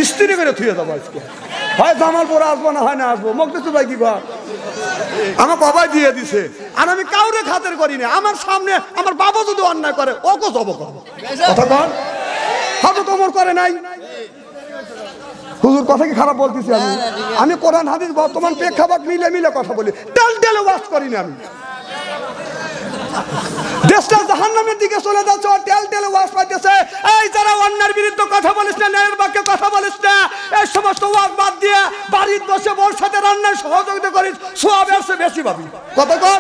স্ত্রী করে থুয়ে দেবো আজকে। হয় জামালপুর আসবো না, হয় না আসবো। মুক্তি ভাই কি কর, আমাকে অবাই দিয়ে দিছে, আর আমি কাউরে খাতের করি না। আমার সামনে আমার বাবা যদি অন্যায় করে ওকে জব করবো, কথা কর। হয়তো তোমার করে নাই, হুজুর কথা কি খারাপ বলতেছি? আমি কোরআন হাদিস বর্তমান প্রেক্ষাপট মিলে মিলে কথা বলি, টেলে ওয়াজ করি না। আমি দেশটা জাহান্নামের দিকে চলে যাচ্ছে, টেলে ওয়াজ পাইতেছে। এই যারা অন্যায়ের বিরুদ্ধে কথা বলিস না, ন্যায়ের পক্ষে কথা বলিস না, এই সমস্ত ওয়াজ বাদ দিয়ে বাড়ির বসে বোর সাথে রান্নায় সহযোগিতা করিস, সওয়াব আসে বেশি পাবি, কত কর।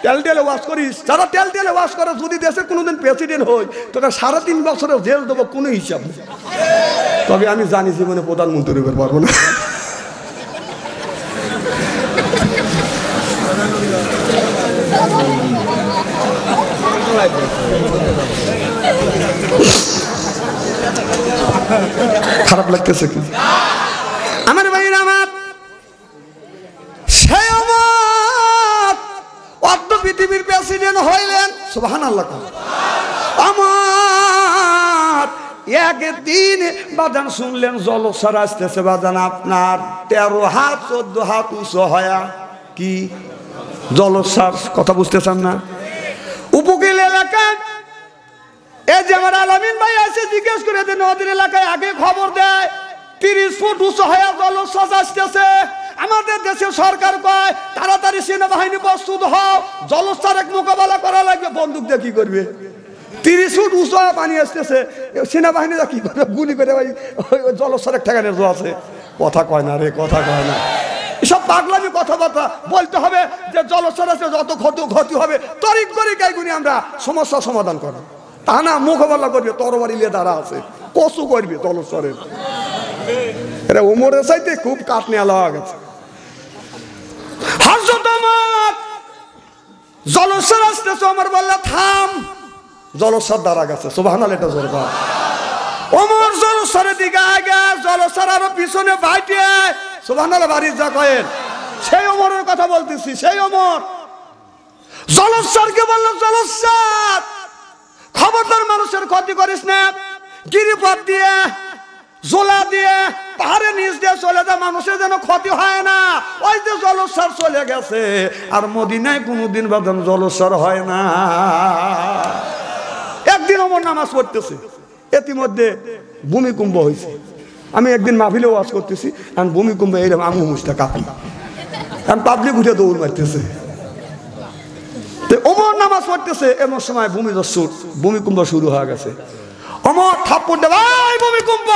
তেল তেলে ওয়াশ করিস, যারা তেল তেলে ওয়াশ করে যদি দেশের কোনোদিন প্রেসিডেন্ট হই তোকে 3.5 বছরের জেল দেবো, কোনো হিসাব নেই। তবে আমি জানি জীবনে প্রধানমন্ত্রী হতে পারবো না। খারাপ লাগতেছে কি আমার ভাইরা আমার? সেই অর্ধ পৃথিবীর প্রেসিডেন্ট হইলেন, সুবহানাল্লাহ। আমার একদিন বাদান শুনলেন জলসার আসতেছে বাদান আপনার 13 হাত 14 হাত উঁচু হয়া কি জলসার কথা বুঝতেছেন না? উপকূল এলাকায় এই যে আমার আলামিন ভাই আছে জিজ্ঞেস করে যে নদীর এলাকায় আগে খবর দেয় 30 ফুট উঁচু হয়া জলসাজ আসতেছে। আমাদের দেশের সরকার কয় তাড়াতাড়ি সেনাবাহিনী প্রস্তুত হও, জলসার এক মোকাবেলা করা লাগবে। বন্দুক দিয়ে কি করবে? 30 ফুট উঁচু পানি আসতেছে, সেনাবাহিনীরা কি করবে? গুলি করে ভাই ওই জলসার এক ঠেকানের জো আছে। কথা কয় না রে, কথা কয় না। এসব পাগলামি কথাবার্তা বলতে হবে যে জলসার আছে যত ক্ষতি হবে তরিক করে গাইগুনি আমরা সমস্যা সমাধান করো, তা না মোকাবেলা করবে তরবারি নিয়ে দাঁড়া আছে, কসু করবে জলসারের। এটা উমরের চাইতে খুব কাঠ নেওয়া লাগা গেছে। হযরত ওমর জলসার আসতেছে, ওমর বলল থাম, জলসার দাঁড়া গেছে। সুবহানাল্লাহ, এটা জোরে বল। ওমর জলসারের দিকে আগে, জলসার আরো পিছনে বাইটে, সুবহানাল্লাহ বাড়ি যা কয়েন। সেই ওমরের কথা বলতেছি, সেই ওমর জলসারকে বলল জলসার খবরদার মানুষের ক্ষতি করিস না, গিরিপথ দিয়ে জোলা দিয়ে পাহাড়ের নিচ দিয়ে চলে যা, মানুষের যেন ক্ষতি হয় না। ওই যে জলসার চলে গেছে, আর মদিনায় কোনোদিন বাদন জলসার হয় না। একদিন ওমর নামাজ পড়তেছে, ইতিমধ্যে ভূমিকম্প হয়েছে। আমি একদিন মাহফিলে ওয়াজ করতেছি, কারণ ভূমিকম্প এইরকম আমি মুষ্টা কাঁপি, কারণ পাবলিক উঠে দৌড় মারতেছে। ওমর নামাজ পড়তেছে, এমন সময় ভূমিকম্প শুরু হয়ে গেছে। ওমর থাপ্পড় দেয়, ভাই ভূমিকম্প,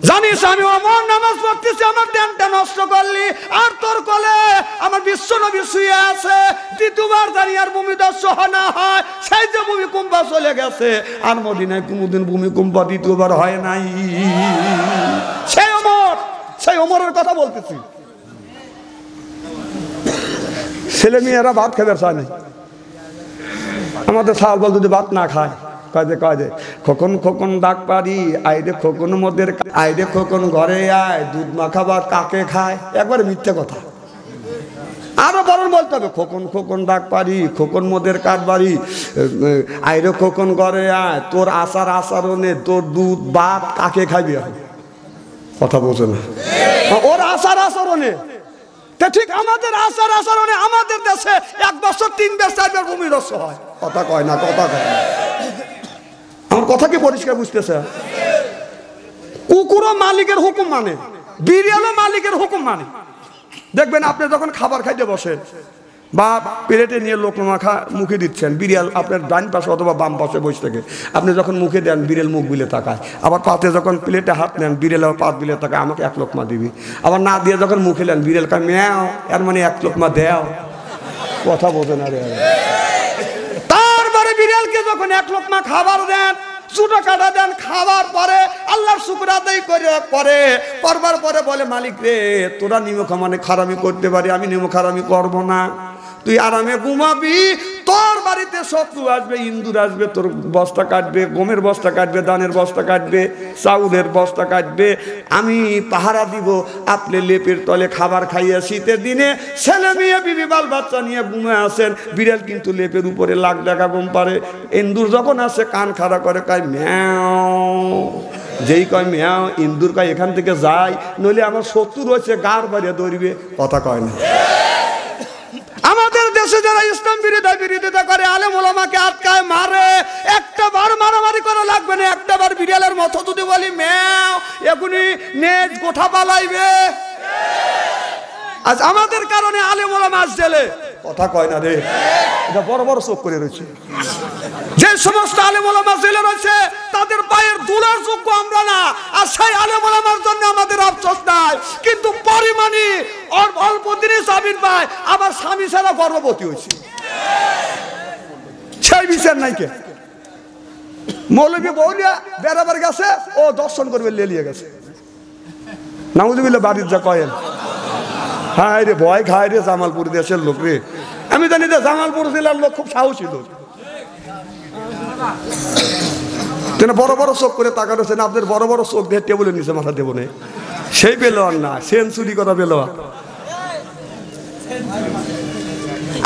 জানিস আমি ওমর নামাজ পড়তেছি, আমার ধ্যানটা নষ্ট করলি, আর তোর কোলে আমার বিশ্ব নবী শুয়ে আছে, দ্বিতীয়বার জানি আর ভূমিধস না হয়। সেই যে ভূমিকম্প চলে গেছে, আর মদিনায় কোনোদিন ভূমিকম্প দ্বিতীয়বার হয় নাই। সেই ওমরের কথা বলতেছি। ছেলে মেয়েরা ভাত খাবার চায় না। আমাদের সাল বল যদি ভাত না খায়, কয় খোকন খোকন ডাক পারি, আইরে খোকন মদের, আইরে খোকন ঘরে আয়, দুধ মাখা ভাত কাকে খায়। একবারে মিথ্যে কথা। আরো বরং বলতে হবে খোকন খোকন ডাক পারি, খোকন মদের কাঠ বাড়ি, আইরে খোকন ঘরে আয়, তোর আচার আচরণে তোর দুধ ভাত কাকে খাইবি? কথা বোঝে না, ওর আচার আচরণে। ঠিক আমাদের আচার আচরণে আমাদের দেশে 1 বছর 3 বার 4 বার ভূমিধস হয়। কথা কয় না, কথা কয় না। আমার কথা কি পরিষ্কার বুঝতেছে? কুকুরও মালিকের হুকুম মানে, বিড়ালও মালিকের হুকুম মানে। দেখবেন আপনি যখন খাবার খাইতে বসেন বা প্লেটে নিয়ে লোক মাখা মুখে দিচ্ছেন, বিড়াল আপনার ডান পাশে অথবা বাম পাশে বসে থাকে, আপনি যখন মুখে দেন বিড়াল মুখ বিলে তাকায়। আবার পাতে যখন প্লেটে হাত নেন, বিড়াল আবার পাত বিলে তাকায়, আমাকে 1 লোকমা দিবি। আবার না দিয়ে যখন মুখে নেন, বিড়াল কায় ম্যাও, এর মানে 1 লোকমা দেও। কথা বোঝে না রে। তারপরে বিড়ালকে যখন 1 লোকমা খাবার দেন, ছোটো কাটা দেন, খাবার পরে আল্লাহর শুকর আদায় করে করবার পরে বলে মালিক রে, তোরা নিমখ মানে খারামি করতে পারি, আমি নিমখ খারামি করবো না, তুই আরামে ঘুমাবি। তোর বাড়িতে শত্রু আসবে, ইন্দুর আসবে, তোর বস্তা কাটবে, গমের বস্তা কাটবে, ধানের বস্তা কাটবে, চাউলের বস্তা কাটবে, আমি পাহারা দিব। আপনি লেপের তলে খাবার খাইয়ে শীতের দিনে ছেলে মেয়ে বিবি বাল বাচ্চা নিয়ে ঘুমে আসেন, বিড়াল কিন্তু লেপের উপরে লাখ টাকা ঘুম পারে। ইন্দুর যখন আসে কান খাড়া করে, কয় ম্যাও। যেই কয় ম্যাও, ইন্দুর কয় এখান থেকে যাই, নইলে আমার শত্রু রয়েছে, গাড় বাড়িয়ে ধরবে। কথা কয় না। আমাদের দেশে যারা ইসলাম বিরোধিতা করে, আলেম ওলামাকে আটকায় মারে, একটা বার মারামারি করা লাগবে না, একটা বার বিড়ালের মতো যদি বলি ম্যাও, এখনই নেট গোঠা পালাইবে। আজ আমাদের কারণে আলেম ওলামা আজ জেলে। কথা কয় না রে, এটা বড় বড় চোখ করে রয়েছে। যে সমস্ত আলেম ওলামা জেলে রয়েছে, তাদের পায়ের ধুলার যোগ্য আমরা না, আর সেই আলেম ওলামার জন্য আমাদের আফসোস নাই, কিন্তু পরিমাণে অল্প দিনে জামিন পায়, আবার স্বামী ছাড়া গর্ভবতী হয়েছে, সেই বিচার নাই কে? মৌলবী বউলিয়া বেড়াবার গেছে, ও দর্শন করবে লেলিয়ে গেছে, নাউজুবিল্লাহ, বাড়ির যা কয়েন। হ্যাঁ রে, ভয় খায় রে জামালপুর দেশের লোক রে। আমি জানি যে জামালপুর জেলার লোক খুব সাহসী লোক, বড় বড় চোখ করে তাকাচ্ছেন, আপনার বড় বড় চোখ দিয়ে টেবিলের নিচে মাথা দেবো না, সেই পেলোয়ার না, সেঞ্চুরি করা পেলোয়ার।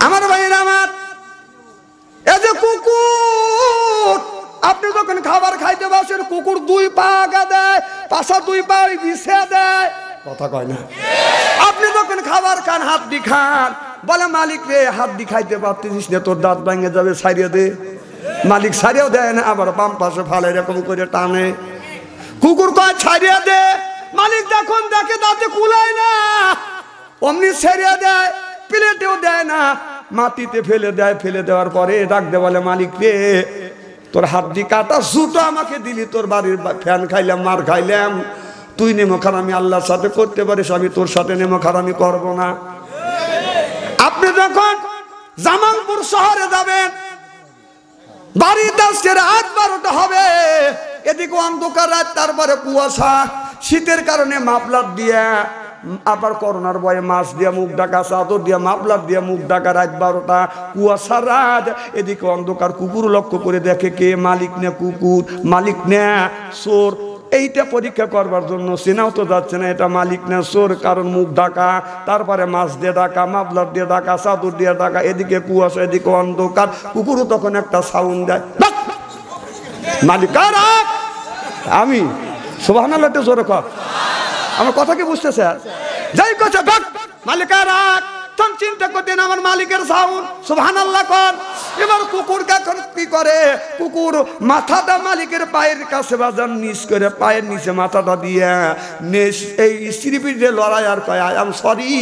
আমার ভাইয়ের আমার, এই যে কুকুর, আপনি যখন খাবার খাইতে বসেন, কুকুর 2 পা আগা দেয়, পাশা 2 পা বিছিয়ে দেয়, কথা কয় না? আপনি যখন খাবার খান, হাত দি খান, বলে মালিক রে হাত দি খাইতে পারতেছিস না, তোর দাঁত ভেঙে যাবে, ছাড়িয়ে দে। মালিক ছাড়িয়েও দেয় না, আবার বাম পাশে ফালে এরকম করে টানে। কুকুর কয় ছাড়িয়ে দে, মালিক যখন দেখে দাঁতে কুলায় না, অমনি ছাড়িয়ে দেয়, প্লেটেও দেয় না, মাটিতে ফেলে দেয়। ফেলে দেওয়ার পরে ডাক দে, বলে মালিক রে তোর হাত দি কাটা জুতো আমাকে দিলি, তোর বাড়ির ফ্যান খাইলাম, মার খাইলাম, তুই নেমো খারামি আল্লাহর সাথে করতে পারিস, আমি তোর সাথে নেমো খারামি করবো না। আপনি যখন জামালপুর শহরে যাবেন, বাড়িতে আজকে রাত 12টা হবে, এদিকে অন্ধকার রাত, তারপরে কুয়াশা, শীতের কারণে মাফলার দিয়া, আবার করোনার ভয়ে মাস্ক দিয়া মুখ ঢাকা, চাদর দিয়া মাফলার দিয়া মুখ ঢাকা, রাত 12টা, কুয়াশা রাত, এদিকে অন্ধকার। কুকুর লক্ষ্য করে দেখে কে, মালিক না কুকুর, মালিক না চোর। এইটা পরীক্ষা করবার জন্য চেনাও তো যাচ্ছে না এটা মালিক না চোর, কারণ মুখ ঢাকা, তারপরে মাছ দিয়ে ঢাকা, মাফলার দিয়ে ঢাকা, চাদর দিয়ে ঢাকা, এদিকে কুয়াশা, এদিকে অন্ধকার। কুকুরও তখন একটা সাউন্ড দেয়, মালিক আমি সুবহানাল্লাহ, জোরে কর, আমার কথা কি বুঝতেছে? যাই কথা মালিক তখন চিন্তা করতেন আমার মালিকের সাউন্ড, সুবহানাল্লাহ কর। এবার কুকুর কি করে, কুকুর মাথাটা মালিকের পায়ের কাছে বাজার নিচ করে, পায়ের নিচে মাথাটা দিয়ে এই স্ত্রীর যে লড়াই, আর কয় আই এম সরি,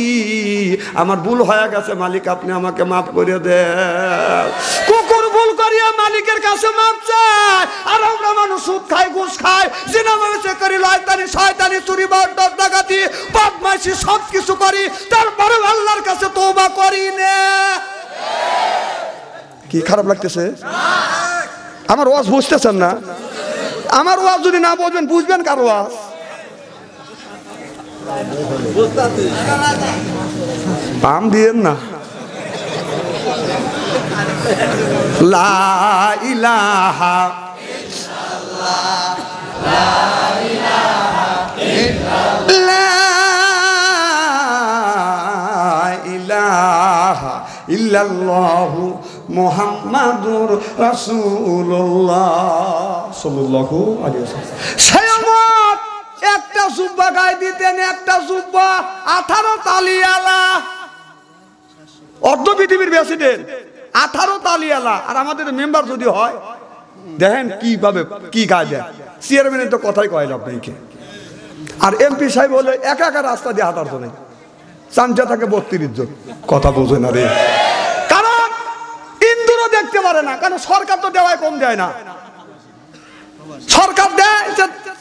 আমার ভুল হয়ে গেছে মালিক, আপনি আমাকে মাফ করে দেন। কুকুর ভুল করিয়া মালিকের কাছে মাফ চায়, আর আমরা মানুষ সুদ খাই, ঘুষ খাই, জিনা মানুষে করি, লয়তানি, শয়তানি, চুরি, বাটপার, ডাকাতি, বদমাইশি, সব কিছু করি, তারপরে আল্লাহর কাছে তওবা করি না। কি খারাপ লাগতেছে? আমার ওয়াজ বুঝতেছেন না? আমার ওয়াজ যদি না বুঝবেন, বুঝবেন কার ওয়াজ? পাম দিয়েন না। লা ইলাহা ইল্লাল্লাহ, লা ইলাহা ইল্লাল্লাহু মুহাম্মাদুর রাসূলুল্লাহ সাল্লাল্লাহু আলাইহি ওয়াসাল্লাম। সায়ামত একটা জুব্বা গায়ে দিতেন, একটা জুব্বা 18 তালিয়ালা, অর্ধ পৃথিবীর প্রেসিডেন্ট 18 তালিয়ালা। আর আমাদের মেম্বার যদি হয়, দেখেন কিভাবে কি গায়ে দেয়, চেয়ারম্যানের তো কথাই কয় না আপনাকে। আর এমপি সাহেব হলে একা একা রাস্তা দিয়ে হাঁটার জন্য চামচা থাকে 32 জন, কথা বোঝে না রে, কারণ ইন্দুরও দেখতে পারে না, কারণ সরকার তো দেওয়ায় কম দেয় না। সরকার দেয়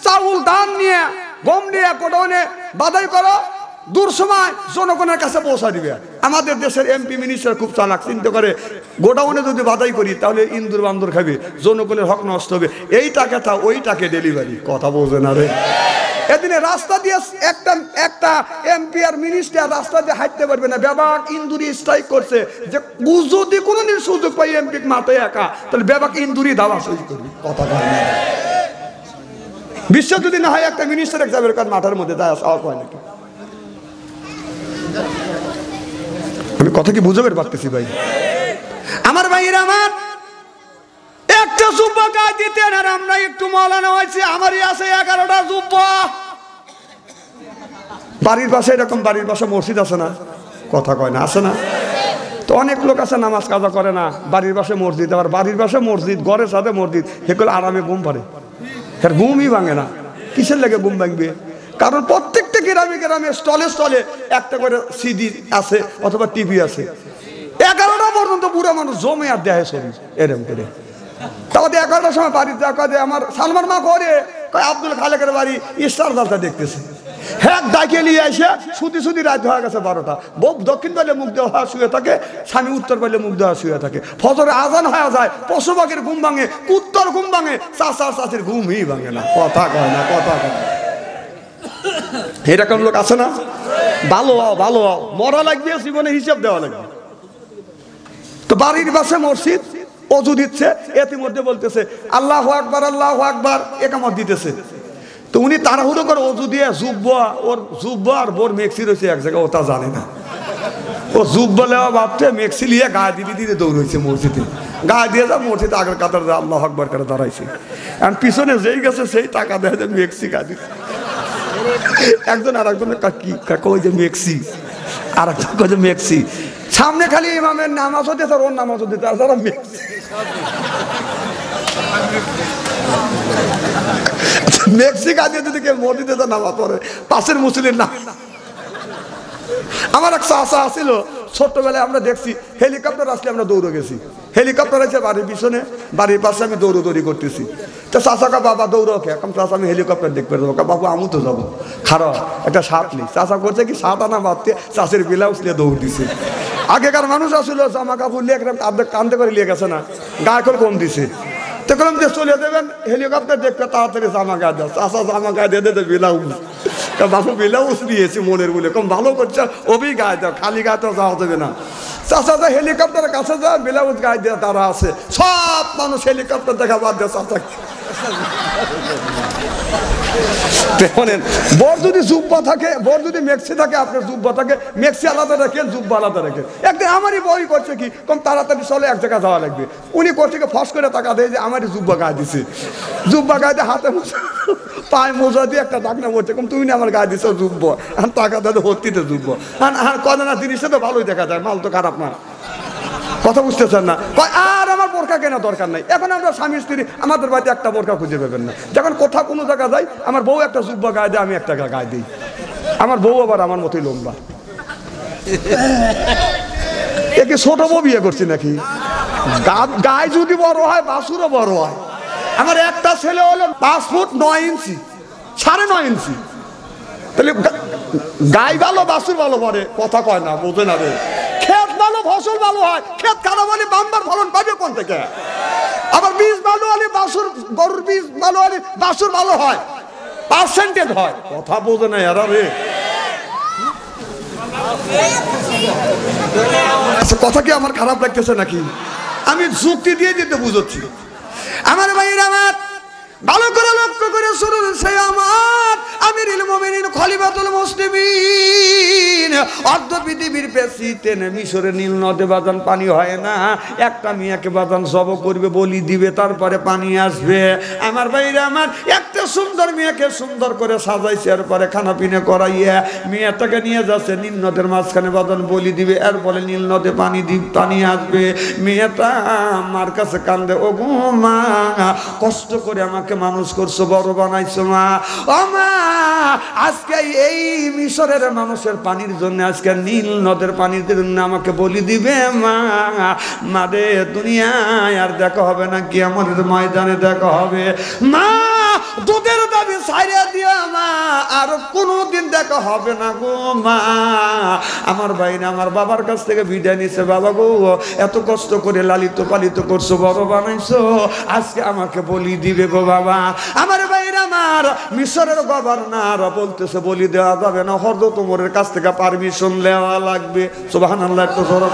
চাউল, ধান নিয়ে, গম নিয়ে গোডাউনে বাধাই করো, দূর সময় জনগণের কাছে পৌঁছা দিবে। আমাদের দেশের এমপি মিনিস্টার খুব চালাক, চিন্তা করে গোডাউনে যদি বাধাই করি তাহলে ইন্দুর বান্দর খাবে, জনগণের হক নষ্ট হবে, এই টাকা ওই টাকে ডেলিভারি, কথা বোঝে না রে। এদিনে রাস্তা দিয়ে একটা এমপি আর মিনিস্টার রাস্তা দিয়ে হাঁটতে পারবে না, ব্যাপক ইন্দুরি স্ট্রাইক করছে যে যদি কোনোদিন সুযোগ পাই এমপি মাথায় একা, তাহলে ব্যাপক ইন্দুরি দাওয়া সই করবি, কথা বলে না। বিশ্ব যদি না হয় একটা মিনিস্টার যাবে কারণ মাথার মধ্যে দায় সাহস হয় নাকি? আমি কথা কি বুঝতে পারতেছি ভাই? আমার ভাইয়ের আমার একটা জুব্বা গায়ে দিতেন, আর আমরা একটু মৌলানা হয়েছি, আমারই আছে 11টা জুব্বা। বাড়ির পাশে এরকম, বাড়ির পাশে মসজিদ আছে না, কথা কয় না, আছে না? তো অনেক লোক আছে নামাজ কাজা করে না, বাড়ির পাশে মসজিদ, আবার বাড়ির পাশে মসজিদ, ঘরের সাথে মসজিদ, সেগুলো আরামে ঘুম পারে, ঘুমই ভাঙে না। কিসের লেগে ঘুম ভাঙবে? কারণ প্রত্যেকটা গ্রামে গ্রামে স্টলে স্টলে একটা করে সিডি আছে অথবা টিভি আছে। 11টা পর্যন্ত বুড়া মানুষ জমে আর দেয় শরীর এরম করে, তাহলে 11টার সময় বাড়ি দেখা যায় আমার সালমান মা করে আব্দুল খালেকের বাড়ি স্টার জলসা দেখতেছে। হ্যাঁ ডাকে নিয়ে এসে সুতি রাত হয়ে গেছে 12টা। বউ দক্ষিণ পাইলে মুখ দেওয়া শুয়ে থাকে, স্বামী উত্তর পাইলে মুখ দেওয়া শুয়ে থাকে। ফজরে আজান হয়ে যায়, পশুপাখির ঘুম ভাঙে, কুত্তর ঘুম ভাঙে, চাচার চাচির ঘুমই ভাঙে না। কথা কয় না, কথা কয় না। এরকম লোক আছে না? ভালো ভালো মরা লাগবে, জীবনে হিসাব দেওয়া লাগবে। তো বাড়ির পাশে মসজিদ, অজু দিচ্ছে, ইতিমধ্যে বলতেছে আল্লাহু আকবার আল্লাহু আকবার, একামত দিতেছে। তো উনি তাড়াহুড়ো করে অজু দিয়ে জুব্বা আর বোর মেক্সি রয়েছে এক জায়গায়, ওটা জানে না। ও জুব্বা লেওয়া ভাবছে মেক্সি লিয়ে গায়ে দিদি দৌড়েছে মসজিদে। গায়ে দিয়ে যা মসজিদে আগের কাতার আল্লাহু আকবার করে দাঁড়াইছে। আর পিছনে যেই গেছে সেই টাকা দেয় যে মেক্সি গায়ে দিচ্ছে। একজন আর একজনের কি ওই যে মেক্সি, আর একজন কয় যে মেক্সি। সামনে খালি ইমামের নামাজ হতে ওর নামাজ হতে তারা মেক্সি। মেক্সিকা দিয়ে যদি কেউ মসজিদে নামাজ পড়ে, পাশের মুসলিম না। আমার এক চাচা আসছিল ছোট্টবেলায়, আমরা দেখছি হেলিকপ্টার আসলে আমরা দৌড়ে গেছি। হেলিকপ্টার আছে বাড়ির পিছনে, বাড়ির পাশে আমি দৌড়ি করতেছি। তো চাচাকা বাবা দৌড়ো কে, এখন চাচা আমি হেলিকপ্টার দেখতে যাবো। বাবু আমু তো যাবো, খারাপ একটা সাত নি। চাচা করছে কি 7 আনা বাঁধতে চাষের ব্লাউজ নিয়ে দৌড় দিছে। আগেকার মানুষ আসলে জামা কাপড় নিয়ে কান্দে করে নিয়ে গেছে না, গায়ে করে কম দিছে। তো কলম দিয়ে চলে দেবেন হেলিকপ্টার দেখবে, তাড়াতাড়ি জামা গায়ে দাও। চাষা জামা গায়ে দিয়ে দেবে ব্লাউজ। বাবু ব্লাউজ নিয়েছি মনের বলে, কম ভালো করছে, ওবি গায়ে দাও, খালি গায়ে তো যাওয়া যাবে না। চাষা যা হেলিকপ্টারের কাছে যা, ব্লাউজ গায়ে দিয়ে তারা আছে। সব মানুষ হেলিকপ্টার দেখা বাদ দেয় চাষা। বর যদি জুব্বা থাকে, বর যদি মেক্সি থাকে, আপনার জুব্বা থাকে, মেক্সি আলাদা রাখেন, জুব্বা আলাদা রাখেন। একদিন আমারই বই করছে কি, কম তাড়াতাড়ি চলে এক জায়গায় যাওয়া লাগবে। উনি করছে কি ফস করে টাকা দেয় যে আমারই জুব্বা গায়ে দিছে। জুব্বা গায়ে দিয়ে হাতে পায়ে মোজা দিয়ে একটা ডাকনা বলছে, কম তুমি না আমার গায়ে দিছো জুব্বা, আর টাকা দেয় ভর্তিতে জুব্বা। হ্যাঁ কয় না জিনিসটা তো ভালোই দেখা যায়, মাল তো খারাপ না। কথা বুঝতেছেন না? আর আমার বোরকা কেনা দরকার নাই। এখন আমরা স্বামী স্ত্রী, আমাদের বাড়িতে একটা বোরকা খুঁজে পাবেন না। যখন কোথাও কোনো জায়গা যাই, আমার বউ একটা জুব্বা গায়ে দেয়, আমি একটা গায়ে দিই। আমার বউ আবার আমার মতোই লম্বা। একে ছোট বউ বিয়ে করছি নাকি? গায়ে যদি বড় হয়, বাসুরও বড় হয়। আমার একটা ছেলে হলো 5 ফুট 9 ইঞ্চি, 9.5 ইঞ্চি। তাহলে গায়ে ভালো, বাসুর ভালো পড়ে, কথা কয় না, বোঝে না রে। ক্ষেত ভালো, ফসল ভালো হয়, ক্ষেত খারাপ হলে বাম্বার ফলন পাবে কোন থেকে? আবার বীজ ভালো হলে বাসুর, গরুর বীজ ভালো হলে বাসুর ভালো হয়, পার্সেন্টেজ হয়। কথা বোঝে না এরা রে। আচ্ছা কথা কি আমার খারাপ লাগতেছে নাকি? আমি যুক্তি দিয়ে দিতে বুঝাচ্ছি। আমার ভাইয়ের, আমার ভালো করে লক্ষ্য করে শুনুন, সে আমার আমিরুল মুমিনিন খলিফাতুল মুসলিমিন, অর্ধ পৃথিবীর প্রেসিডেন্ট। মিশরে নীল নদে বাজান পানি হয় না, একটা মেয়েকে বাজান জব করবে, বলি দিবে, তারপরে পানি আসবে। আমার ভাইরা আমার, একটা সুন্দর মেয়েকে সুন্দর করে সাজাইছে, এরপরে খানা পিনা করাইয়া মেয়েটাকে নিয়ে যাচ্ছে নীল নদের মাঝখানে, বাজান বলি দিবে, এরপরে নীল নদে পানি আসবে। মেয়েটা আমার কাছে কান্দে, ও গো মা, কষ্ট করে আমাকে মানুষ করছো, বড় বানাইছো মা। ও মা, আজকে এই মিশরের মানুষের পানির জন্য, আজকে নীল নদের পানির জন্য আমাকে বলি দিবে মা। মারে দুনিয়ায় আর দেখা হবে না, কি আমাদের ময়দানে দেখা হবে মা। দুধের দাবি ছাইড়া দিয়া মা, আর কোনোদিন দেখা হবে না গো মা। আমার ভাই না, আমার বাবার কাছ থেকে বিদায় নিছে। বাবা গো, এত কষ্ট করে লালিত পালিত করছো, বড় বানাইছো, আজকে আমাকে বলি দিবে গো বাবা। আমার ভাইরা, আমার মিশরের গভর্নর বলতেছে বলি দেওয়া যাবে না, হযরত ওমরের কাছ থেকে পারমিশন নেওয়া লাগবে। সুবহানাল্লাহ, একটু জোরে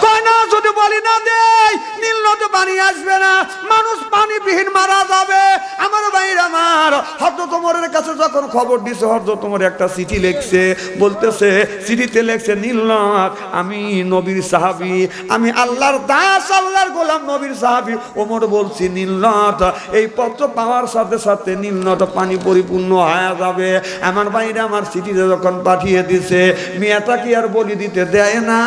কয় না, যদি বলি না দেই নীল নদে পানি আসবে না, মানুষ পানি বিহীন মারা যাবে। আমার ভাইরা, আমার হযরত ওমরের কাছে যখন খবর দিছে, হযরত ওমর একটা চিঠি লিখছে, বলতেছে চিঠিতে লিখছে, নীল নদ, আমি নবীর সাহাবী, আমি আল্লাহর দাস, আল্লাহর গোলাম, নবীর সাহাবী। ওমর বলছি নীল নদ, এই পত্র পাওয়ার সাথে সাথে নীল নদ পানি পরিপূর্ণ হয়ে যাবে। আমার ভাইরা, আমার চিঠিতে যখন পাঠিয়ে দিছে, মেয়েটা কি আর বলি দিতে দেয় না,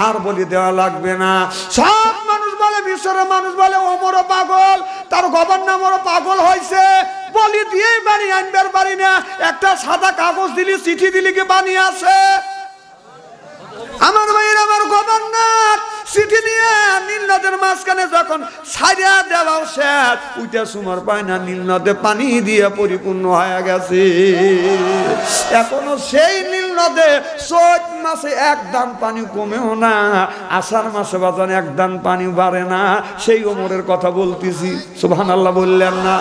আর বলি দেওয়া লাগবে না। সব মানুষ বলে, মিশরের মানুষ বলে ওমরও পাগল, তার গভর্নরও পাগল হয়েছে, বলি দিয়ে বাড়ি আনবার পারি না। একটা সাদা কাগজ দিলি, চিঠি দিলি কি বানি আসে? আমার ভাইয়ের, আমার গভর্নর চিঠি নিয়ে নীল নদের মাঝখানে যখন ছাড়িয়া দেওয়াও শেষ, উঠে সুমার পায় না, নীল নদে পানি দিয়ে পরিপূর্ণ হয়ে গেছে। এখনো সেই নীল নদে চৈত মাসে এক দান পানি কমেও না, আষাঢ় মাসে বাজান এক দান পানি বাড়ে না। সেই ওমরের কথা বলতেছি, সুবহানাল্লাহ বললেন না?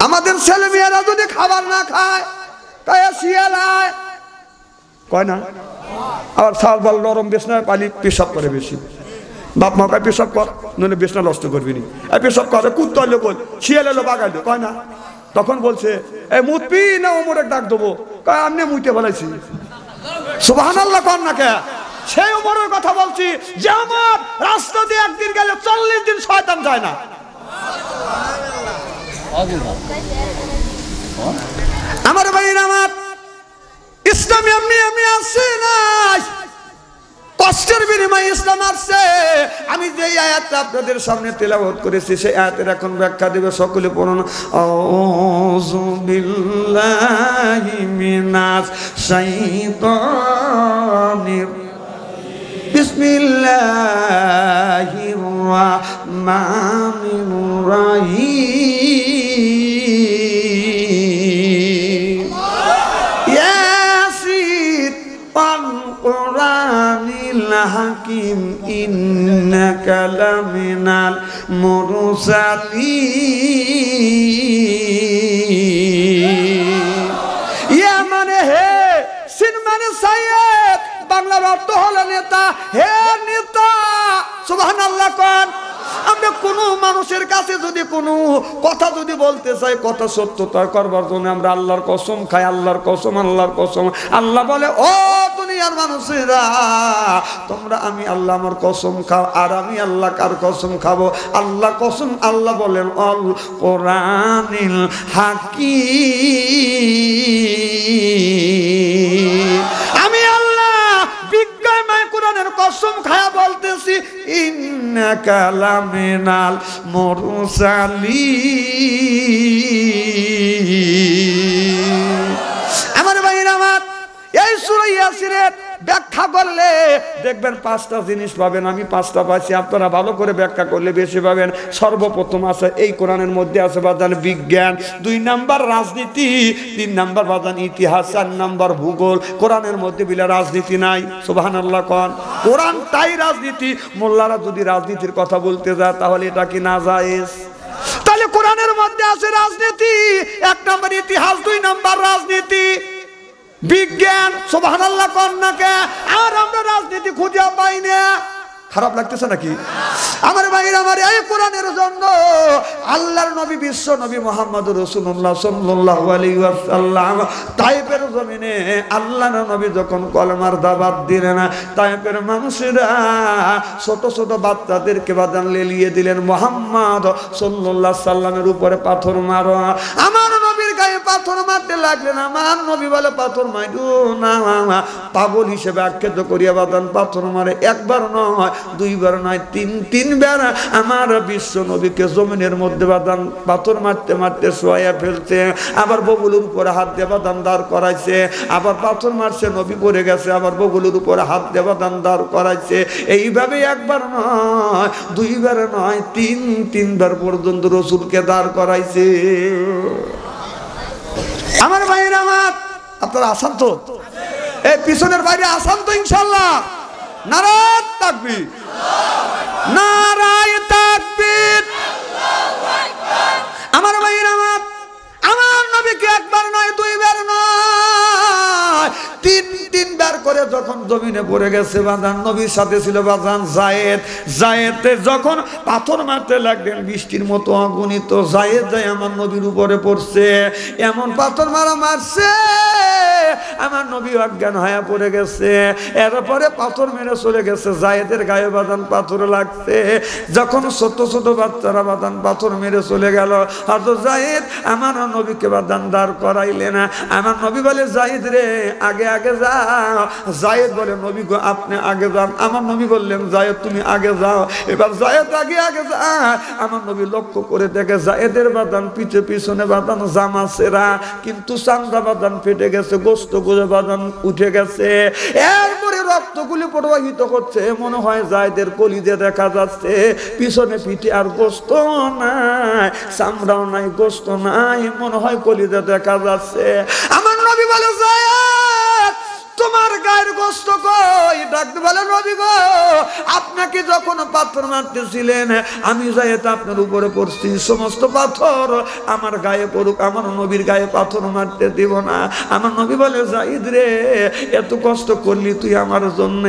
আমাদের ছেলে মেয়েরা যদি খাবার না খায়, তাই শিয়ালায় কয় না, আবার সাল বল নরম বিছনায় পানি পেশাব করে বেশি। বাপ মা কয় পেশাব কর, নইলে বিছনা নষ্ট করবি নি। পেশাব করে কুত্তা এলো বল, শিয়াল এলো বাগাইলো, কয় না? তখন বলছে এই মুতবি না ওমরের ডাক দেবো, কয় আমনে মুইতে বলাইছি। সুবহানাল্লাহ কর না কে? সেই ওমরের কথা বলছি যে আমার রাস্তা দিয়ে একদিন গেলে 40 দিন শয়তান যায় না। আমার ভাইরা আমার, ইসলামী আমি আসছে না, কষ্টের বিনিময়ে ইসলাম আসছে। আমি যে আয়াতটা আপনাদের সামনে তেলাওয়াত করেছি, সেই আয়াতের এখন ব্যাখ্যা দেবে। সকলে পড়ুন, আউযু বিল্লাহি মিনাশ শাইতানির বিসমিল্লাহির রাহমানির রাহিম। ইয়াসিন ওয়াল কুরআনিল হাকিম ইন্নাকা লামিনাল মুরসালিন। ইয়া মানে হে, সিন মানে সাইয়্যেদ, বাংলার অর্থ হলো নেতা। হে নেতা, সুবহানাল্লাহ কোন। আমরা কোনো মানুষের কাছে যদি কোনো কথা যদি বলতে চাই, কথা সত্যতা করবার জন্য আমরা আল্লাহর কসম খাই, আল্লাহর কসম, আল্লাহর কসম। আল্লাহ বলে, ও দুনিয়ার মানুষেরা, তোমরা আমি আল্লাহ আমার কসম খাও, আর আমি আল্লাহ কার কসম খাবো? আল্লাহ কসম। আল্লাহ বলেন আল কোরআনিল হাকিম। আমি আল্লাহ বিজ্ঞানময় কোরআনের কসম খায়া বলতেছি, ইন্নাকা লামিনাল মুরসালিন। আমার ভাইরা আমার, এই সূরা ইয়াসিনের ব্যাখ্যা করলে দেখবেন 5টা জিনিস পাবেন। আমি 5টা পাইছি, আপনারা ভালো করে ব্যাখ্যা করলে বেশি পাবেন। সর্বপ্রথম আছে এই কোরআনের মধ্যে আছে বাজান বিজ্ঞান, 2 নাম্বার রাজনীতি, 3 নাম্বার বাজান ইতিহাস, 4 নাম্বার ভূগোল। কোরআনের মধ্যে বিলা রাজনীতি নাই। সুবহানাল্লাহ কোন। কোরআন তাই রাজনীতি। মোল্লারা যদি রাজনীতির কথা বলতে যায় তাহলে এটা কি নাজায়েজ? তাহলে কোরআনের মধ্যে আছে রাজনীতি, 1 নাম্বার ইতিহাস, 2 নাম্বার রাজনীতি, বিজ্ঞান। সুবহানাল্লাহ কন্যাকে। আর আমরা রাজনীতি খুঁজে পাই না। খারাপ লাগতেছে নাকি? আমার ভাইরা আমার, এই কোরআনের জন্য আল্লাহর নবী, বিশ্ব নবী মুহাম্মদুর রাসূলুল্লাহ সাল্লাল্লাহু আলাইহি ওয়াসাল্লাম তায়েফের জমিনে আল্লাহর নবী যখন কলমার দাওয়াত দিলেন, তায়েফের মানুষেরা ছোট ছোট বাচ্চাদেরকে বাদান লেলিয়ে দিলেন, মুহাম্মদ সাল্লাল্লাহু আলাইহি সাল্লামের উপরে পাথর মারো। আমার নবীর গায়ে পাথর মারতে লাগলেন। আমার নবী বলে পাথর মাইরো না, পাগল হিসেবে আখ্যাত করিয়া বাদান পাথর মারে। একবার নয়, 2 বার নয়, 3 বার আমার বিশ্ব নবীকে জমিনের মধ্যে বাদান পাথর মারতে মারতে শোয়া ফেলছে। আবার বগুলের উপরে হাত দিয়ে বাদান দাঁড় করাইছে। আবার পাথর মারছে, নবী পড়ে গেছে, আবার বগুলের উপরে হাত দিয়ে বাদান দাঁড় করাইছে। এইভাবে একবার নয়, 2 বার নয়, 3 বার পর্যন্ত রাসূলকে দাঁড় করাইছে। আমার ভাইরা আমার, আপনারা আসান তো? এই পিছনের বাইরে আসান তো ইনশাআল্লাহ? নারায়ে তাকবীর, নারায়ে তাকবীর। আমার ভাইরা আমার, আমার নবীকে একবার নয়, 2 বার নয়, 3 বার করে যখন জমিনে পড়ে গেছে বাজান, নবীর সাথে ছিল বাজান যায়েদ। যায়েদে যখন পাথর মারতে লাগলেন, বৃষ্টির মতো অগণিত যায়েদ যায় আমার নবীর উপরে পড়ছে। এমন পাথর মারছে, আমার নবী অজ্ঞান হয়ে পড়ে গেছে। এরপরে পাথর মেরে চলে গেছে। যায়েদের গায়ে বাদান পাথর লাগছে। যখন ছোট ছোট বাচ্চারা বাদান পাথর মেরে চলে গেল, হযরত যায়েদ আমার নবীকে বাদান দাঁড় করাইলেন। আমার নবী বলে, যায়েদ রে আগে আগে যাও। যায়েদ বলে, নবী গো আপনি আগে যান। আমার নবী বললেন, যায়েদ তুমি আগে যাও। এবার যায়েদ আগে আগে যায়। আমার নবী লক্ষ্য করে দেখে যায়েদের বাদান পিছনে বাদান জামা সেরা, কিন্তু চান্দা বাদান ফেটে গেছে, গোস্ত গোস্তগুলো বাদান উঠে গেছে, এরপরে রক্তগুলি প্রবাহিত হচ্ছে, মনে হয় জায়েদের কলিজা দেখা যাচ্ছে, পিছনে পিঠে আর গোস্ত নাই, চামড়াও নাই, গোস্ত নাই, মনে হয় কলিজা দেখা যাচ্ছে। আমার নবী বলে জায়েদ তোমার গায়ের গোস্ত কই? ডাকতে বলে নবী গো আপনাকে যখন পাথর মারতেছিলেন আমি জায়েদ আপনার উপরে পড়ছি, সমস্ত পাথর আমার গায়ে পড়ুক, আমার নবীর গায়ে পাথর মারতে দিব না। আমার নবী বলে জায়েদ রে এত কষ্ট করলি তুই আমার জন্য।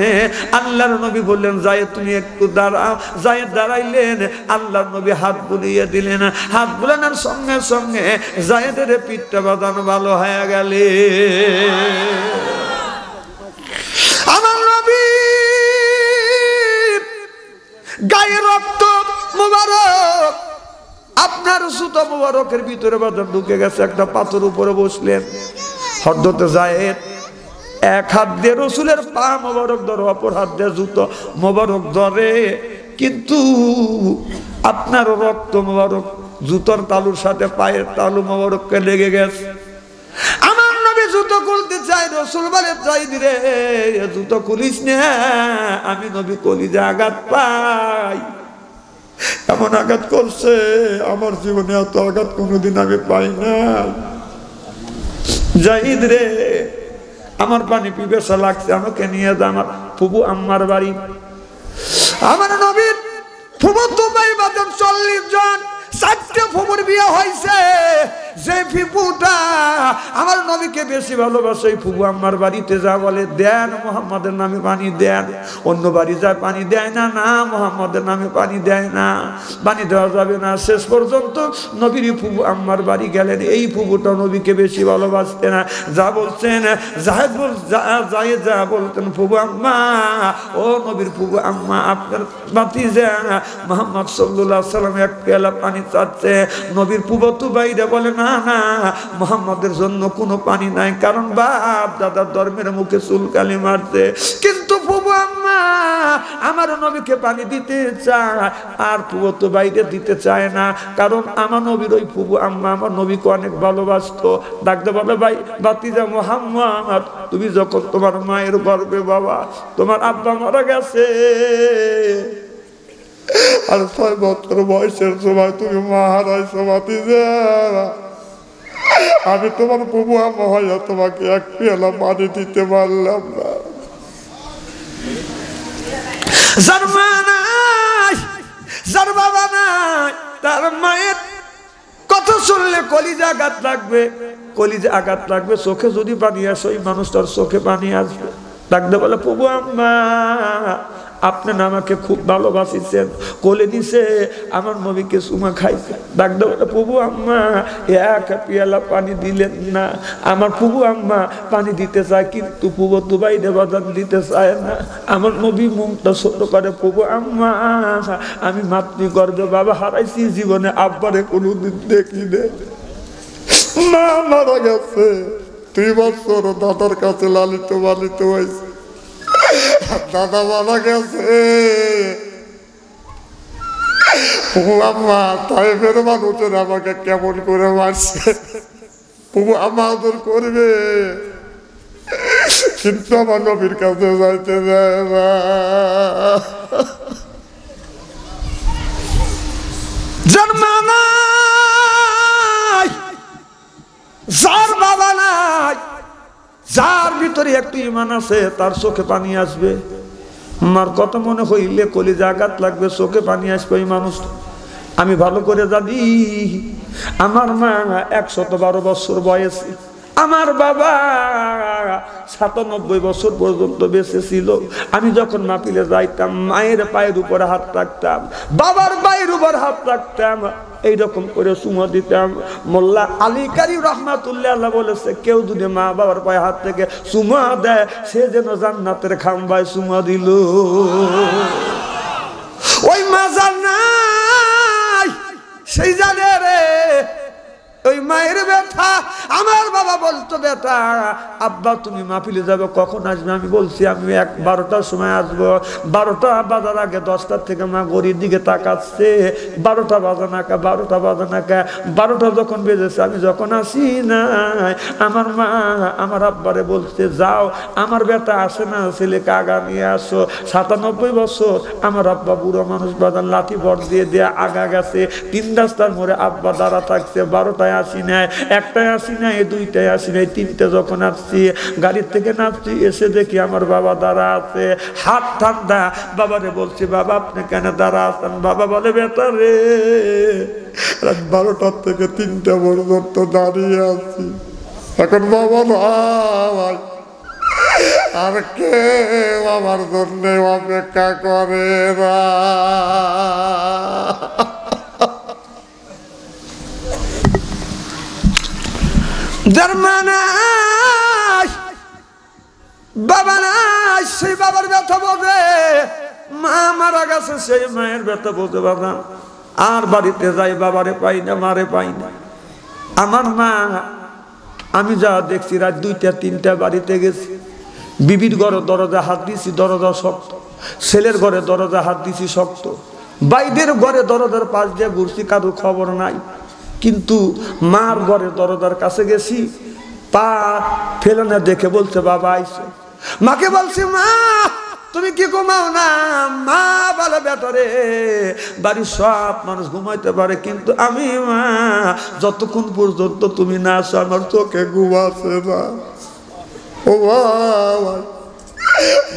আল্লাহর নবী বললেন জায়েদ তুমি একটু দাঁড়াও। জায়েদ দাঁড়াইলেন, আল্লাহর নবী হাত বুলিয়ে দিলেন, হাত বুলানোর সঙ্গে সঙ্গে জায়েদের পিঠটা বাঁধানো ভালো হয়ে গেলে। আমার নবী গায়ে রক্ত মুবারক আপনার সুতো মুবারকের ভিতরে বাঁধা ঢুকে গেছে, একটা পাথর উপরে বসলেন। হযরত জায়েদ এক হাত দিয়ে রসুলের পা মোবারক ধরে, অপর হাত দিয়ে জুতো মোবারক ধরে, কিন্তু আপনার রক্ত মোবারক জুতোর তালুর সাথে পায়ের তালু মোবারককে লেগে গেছে। আমার নবী জুতো খুলতে চাই, রসুল বলে জায়েদ রে জুতো খুলিস না, আমি নবী কলিজা আঘাত পাই। এমন আঘাত করছে আমার জীবনে এত আঘাত কোনোদিন আমি পাই না। জায়েদ রে আমার পানি পিপাসা লাগছে, আমাকে নিয়ে যা আমার ফুবু আম্মার বাড়ি। আমার নবীর ফুবু তো ভাই বাদন 40 জন, 4টে ফুবুর বিয়ে হয়েছে। যে ফুবুটা আমার নবীকে বেশি ভালোবাসে, ফুবু আম্মার বাড়িতে যা বলে দেন মুহাম্মাদের নামে পানি দেন, অন্য বাড়ি যায় পানি দেয় না, না মুহাম্মাদের নামে পানি দেয় না, পানি দেওয়া যাবে না। শেষ পর্যন্ত নবীর ফুবু আম্মার বাড়ি গেলেন, এই ফুবুটা নবীকে বেশি ভালোবাসতে না, যা বলছেন জায়েদ যা বলতেন ফুবু আম্মা, ও নবীর ফুবু আম্মা আপনার ভাতিজা মুহাম্মদ সাল্লাল্লাহু আলাইহি সাল্লাম এক পেয়ালা পানি চাচ্ছে। নবীর ফুবতু ভাইরা বলে না না মুহাম্মাদের জন্য কোনো পানি নাই, কারণ বাপ দাদার ধর্মের মুখে চুলকালি মারছে। কিন্তু ফুবু আম্মা আমার নবীকে পানি দিতে চায়, আর ফুবতু ভাইরা দিতে চায় না, কারণ আমার নবীর ওই ফুবু আম্মা আমার নবীকে অনেক ভালোবাসতো। ডাকতে বলে ভাই ভাতিজা মুহাম্মদ তুমি যখন তোমার মায়ের গর্ভে বাবা তোমার আব্বা মারা গেছে, আর 6 বছর বয়সের সময় তুমি মা হারাইছো ভাতিজা, আমি তোমার ফুবু আম্মা হইয়া তোমাকে এক পেয়ালা পানি দিতে পারলাম না। যার মা নাই, যার বাবা নাই, তার মায়ের কথা শুনলে কলিজা আঘাত লাগবে, কলিজা আঘাত লাগবে। চোখে যদি পানি আসে ওই মানুষটার চোখে পানি আসবে। ডাকতে বলে ফুবু আম্মা আপনি না আমাকে খুব ভালোবাসিছেন, কোলে দিছে, আমার নবীকে চুমা খাইছে। ডাকতে বলে ফুবু আম্মা এক পেয়ালা পানি দিলেন না। আমার ফুবু আম্মা পানি দিতে চায়, কিন্তু ফুবতু ভাই দেবাদান দিতে চায় না। আমার নবী মুখটা ছোট করে ফুবু আম্মা আমি মাতৃগর্ভে বাবা হারাইছি, জীবনে আব্বারে কোনোদিন দেখি নেই, মা মারা গেছে, 2 বছর দাদার কাছে লালিত পালিত হয়েছে, দাদা মারা গেছে। ফুবু আম্মা তাই ফের মানুষের আমাকে কেমন করে মারছে, ফুবু আম্মা আদর করবে, কিন্তু আমার নবীর কাছে যাইতে দেয় না। জন্মা নাই, যার বাবা নাই, যার ভিতরে একটু ঈমান আছে তার চোখে পানি আসবে। আমার কথা মনে হইলে কলিজা আঘাত লাগবে, চোখে পানি আসবে ওই মানুষ। আমি ভালো করে জানি আমার মা 112 বছর বয়সে, আমার বাবা 97 বছর পর্যন্ত বেঁচে ছিল। আমি যখন মাহফিলে যাইতাম মায়ের পায়ের উপরে হাত রাখতাম, বাবার পায়ের উপর হাত রাখতাম, এইরকম করে চুমা দিতাম। মোল্লা আলী কারি রহমাতুল্লাহ আল্লাহ বলেছে কেউ যদি মা বাবার পায়ে হাত থেকে চুমা দেয় সে যেন জান্নাতের খাম্বায় চুমা দিল। ওই মা জান্নাত সেই জানে রে, ওই মায়ের ব্যথা আমার বাবা বলতো বেটা আব্বা তুমি মাহফিলে যাবে কখন আসবে? আমি বলছি আমি 12টার সময় আসবো। 12টা বাজার আগে 10টার থেকে মা ঘড়ির দিকে তাকাচ্ছে, 12টা বাজা নাকা 12টা বাজা নাকা। 12টা যখন বেজেছে আমি যখন আসি নাই, আমার মা আমার আব্বারে বলছে যাও আমার বেটা আসে না, ছেলেকে আগা নিয়ে আসো। 97 বছর আমার আব্বা বুড়ো মানুষ বাজান, লাঠি বট দিয়ে দিয়ে আগা গেছে। 3 রাস্তার মোড়ে আব্বা দাঁড়া থাকছে। 12টায় আসি নাই, 1টায় আসি নাই, 2টায় আসি নাই, 3টে যখন আসছি গাড়ির থেকে নামছি, এসে দেখি আমার বাবা দাঁড়া আছে, হাত ঠান্ডা। বাবারে বলছি বাবা আপনি কেন দাঁড়া আছেন? বাবা বলে বেটা রে রাত 12টার থেকে 3টা পর্যন্ত দাঁড়িয়ে আছি, এখন বাবা ভাই আর কে আমার জন্য অপেক্ষা করে না। বাবা নাই, সেই বাবার ব্যথা বোঝে। মা মারা গেছে, সেই মায়ের ব্যথা বোঝে বাবা। আর বাড়িতে যাই বাবারে পাই না, মারে পাই না। আমার মা আমি যা দেখছি রাত 2টা 3টা বাড়িতে গেছি, বিবির ঘরে দরজা হাত দিছি, দরজা শক্ত। ছেলের ঘরে দরজা হাত দিছি, শক্ত। বাইদের ঘরে দরজার পাশ দিয়ে ঘুরছি, কারো খবর নাই। কিন্তু মার ঘরে দরজার কাছে গেছি, পা ফেলানো দেখে বলছে বাবা আইছে। মাকে বলছি মা তুমি কি ঘুমাও না? মা বলে বেটা রে বাড়ির সব মানুষ ঘুমাইতে পারে, কিন্তু আমি মা যতক্ষণ পর্যন্ত তুমি না আসো আমার চোখে ঘুম আসে না। ও বাবা,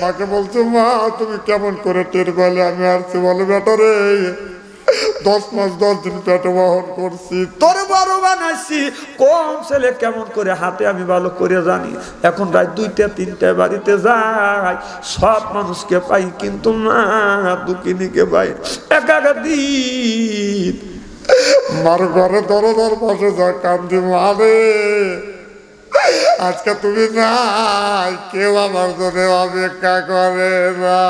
মাকে বলছো মা তুমি কেমন করে টের পেলে আমি আসছি? বলে বেটা রে 10 মাস 10 দিন পেটে বহন করছি, তোর বড় বানাইছি। কোন ছেলে কেমন করে হাতে আমি ভালো করে জানি। এখন রাত 2টা 3টায় বাড়িতে যাই, সব মানুষকে পাই, কিন্তু মা দুঃখিনীকে পাই। একা দিন মার ঘরে দরজার পাশে যা কান্দি, মারে আজকে তুমি নাই, কেউ আমার জন্য অপেক্ষা করে না।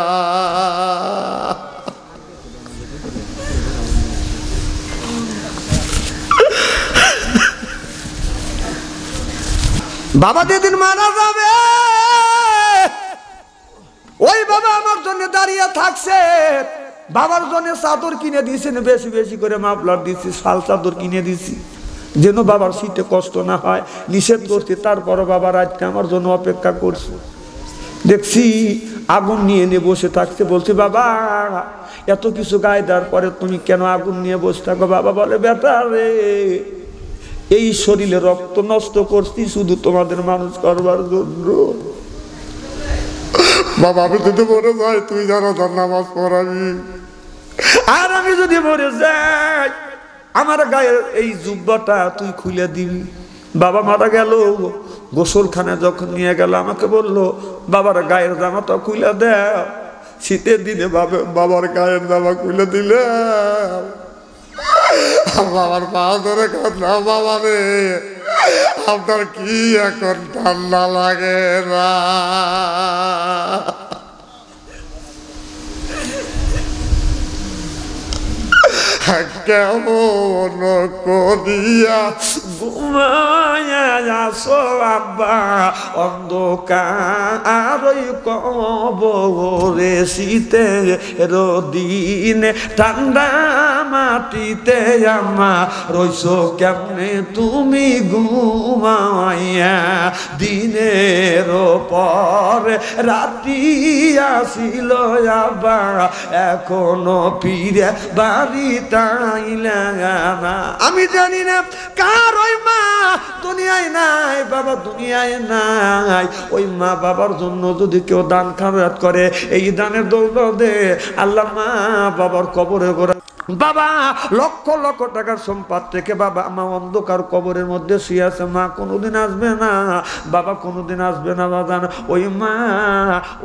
বাবা যেদিন মারা যাবে ওই বাবা আমার জন্য দাঁড়িয়ে থাকছে। বাবার জন্য চাদর কিনে দিয়েছেন, বেশি বেশি করে মাফলার দিয়েছি, শাল চাদর কিনে দিয়েছি, যেন বাবার শীতে কষ্ট না হয়। নিষেধ করছি, তারপরও বাবা রাতটা আমার জন্য অপেক্ষা করছে। দেখছি আগুন নিয়ে নিয়ে বসে থাকছে। বলছি বাবা এত কিছু গায়ে দেওয়ার পরে তুমি কেন আগুন নিয়ে বসে থাকো? বাবা বলে বেটা রে এই শরীরে রক্ত নষ্ট করছি শুধু তোমাদের মানুষ করবার জন্য। বাবা আমি যদি মরে যাই তুই জানো তার নামাজ পড়াবি, আর আমি যদি মরে যাই আমার গায়ের এই জুব্বাটা তুই খুলে দিবি। বাবা মারা গেল, গোসলখানে যখন নিয়ে গেল আমাকে বললো বাবার গায়ের জামাটা খুলে দেও। শীতের দিনে বাবার গায়ের জামা খুলে দিলে বাবার পা ধরে কাঁদলাম, বাবা রে আপনার কি এখন ঠান্ডা লাগে না? কেমন করিয়া ঘুমায়া আসো আব্বা অন্ধকার কবরে, শীতে রদিনে ঠান্ডা মাটিতে আমা রইছো কেমনে তুমি ঘুমাইয়া? দিনের পর রাতি আসিল আব্বা এখনো ফিরে বাড়ি তাইলা না। আমি জানি না কার ওই মা দুনিয়ায় নাই, বাবা দুনিয়ায় নাই। ওই মা বাবার জন্য যদি কেউ দান খায়রাত করে, এই দানের দৌলতে আল্লাহ মা বাবার কবরে গোড়া বাবা লক্ষ লক্ষ টাকার সম্পদ থেকে বাবা আমার অন্ধকার কবরের মধ্যে শুয়ে আছে। মা কোনোদিন আসবে না, বাবা কোনোদিন আসবে না বাজান।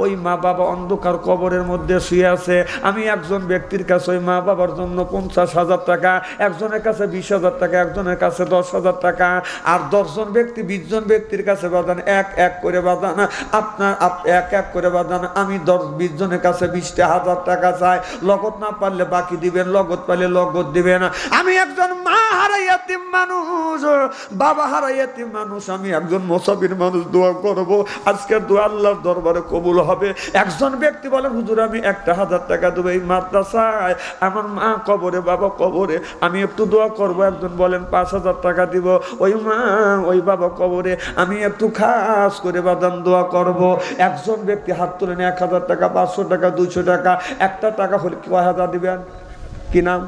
ওই মা বাবা অন্ধকার কবরের মধ্যে শুয়ে আছে। আমি একজন ব্যক্তির কাছে ওই মা বাবার জন্য 50,000 টাকা, একজনের কাছে 20,000 টাকা, একজনের কাছে 10,000 টাকা, আর 10 জন ব্যক্তি 20 জন ব্যক্তির কাছে বাজান এক এক করে বাজান আপনার এক এক করে বাজান। আমি 10-20 জনের কাছে 20,000 টাকা চাই, লগত না পারলে বাকি দিবেন। লগত পাইলে লগত দিবে না। আমি একজন মা হারা ইয়াতিম মানুষ, বাবা হারা ইয়াতিম মানুষ, আমি একজন মুসাফির মানুষ, দোয়া করব, আজকের দোয়া আল্লাহর দরবারে কবুল হবে। একজন ব্যক্তি বলেন হুজুর আমি 1000 টাকা দেবো এই মাদ্রাসায়, আমার মা কবরে বাবা কবরে, আমি একটু দোয়া করব। একজন বলেন 5000 টাকা দিব ওই মা ওই বাবা কবরে, আমি একটু খাস করে বাদাম দোয়া করব। একজন ব্যক্তি হাত তুলেন 1000 টাকা, 500 টাকা, 200 টাকা, একটা টাকা হলে কয় হাজার দিবেন? কি নাম?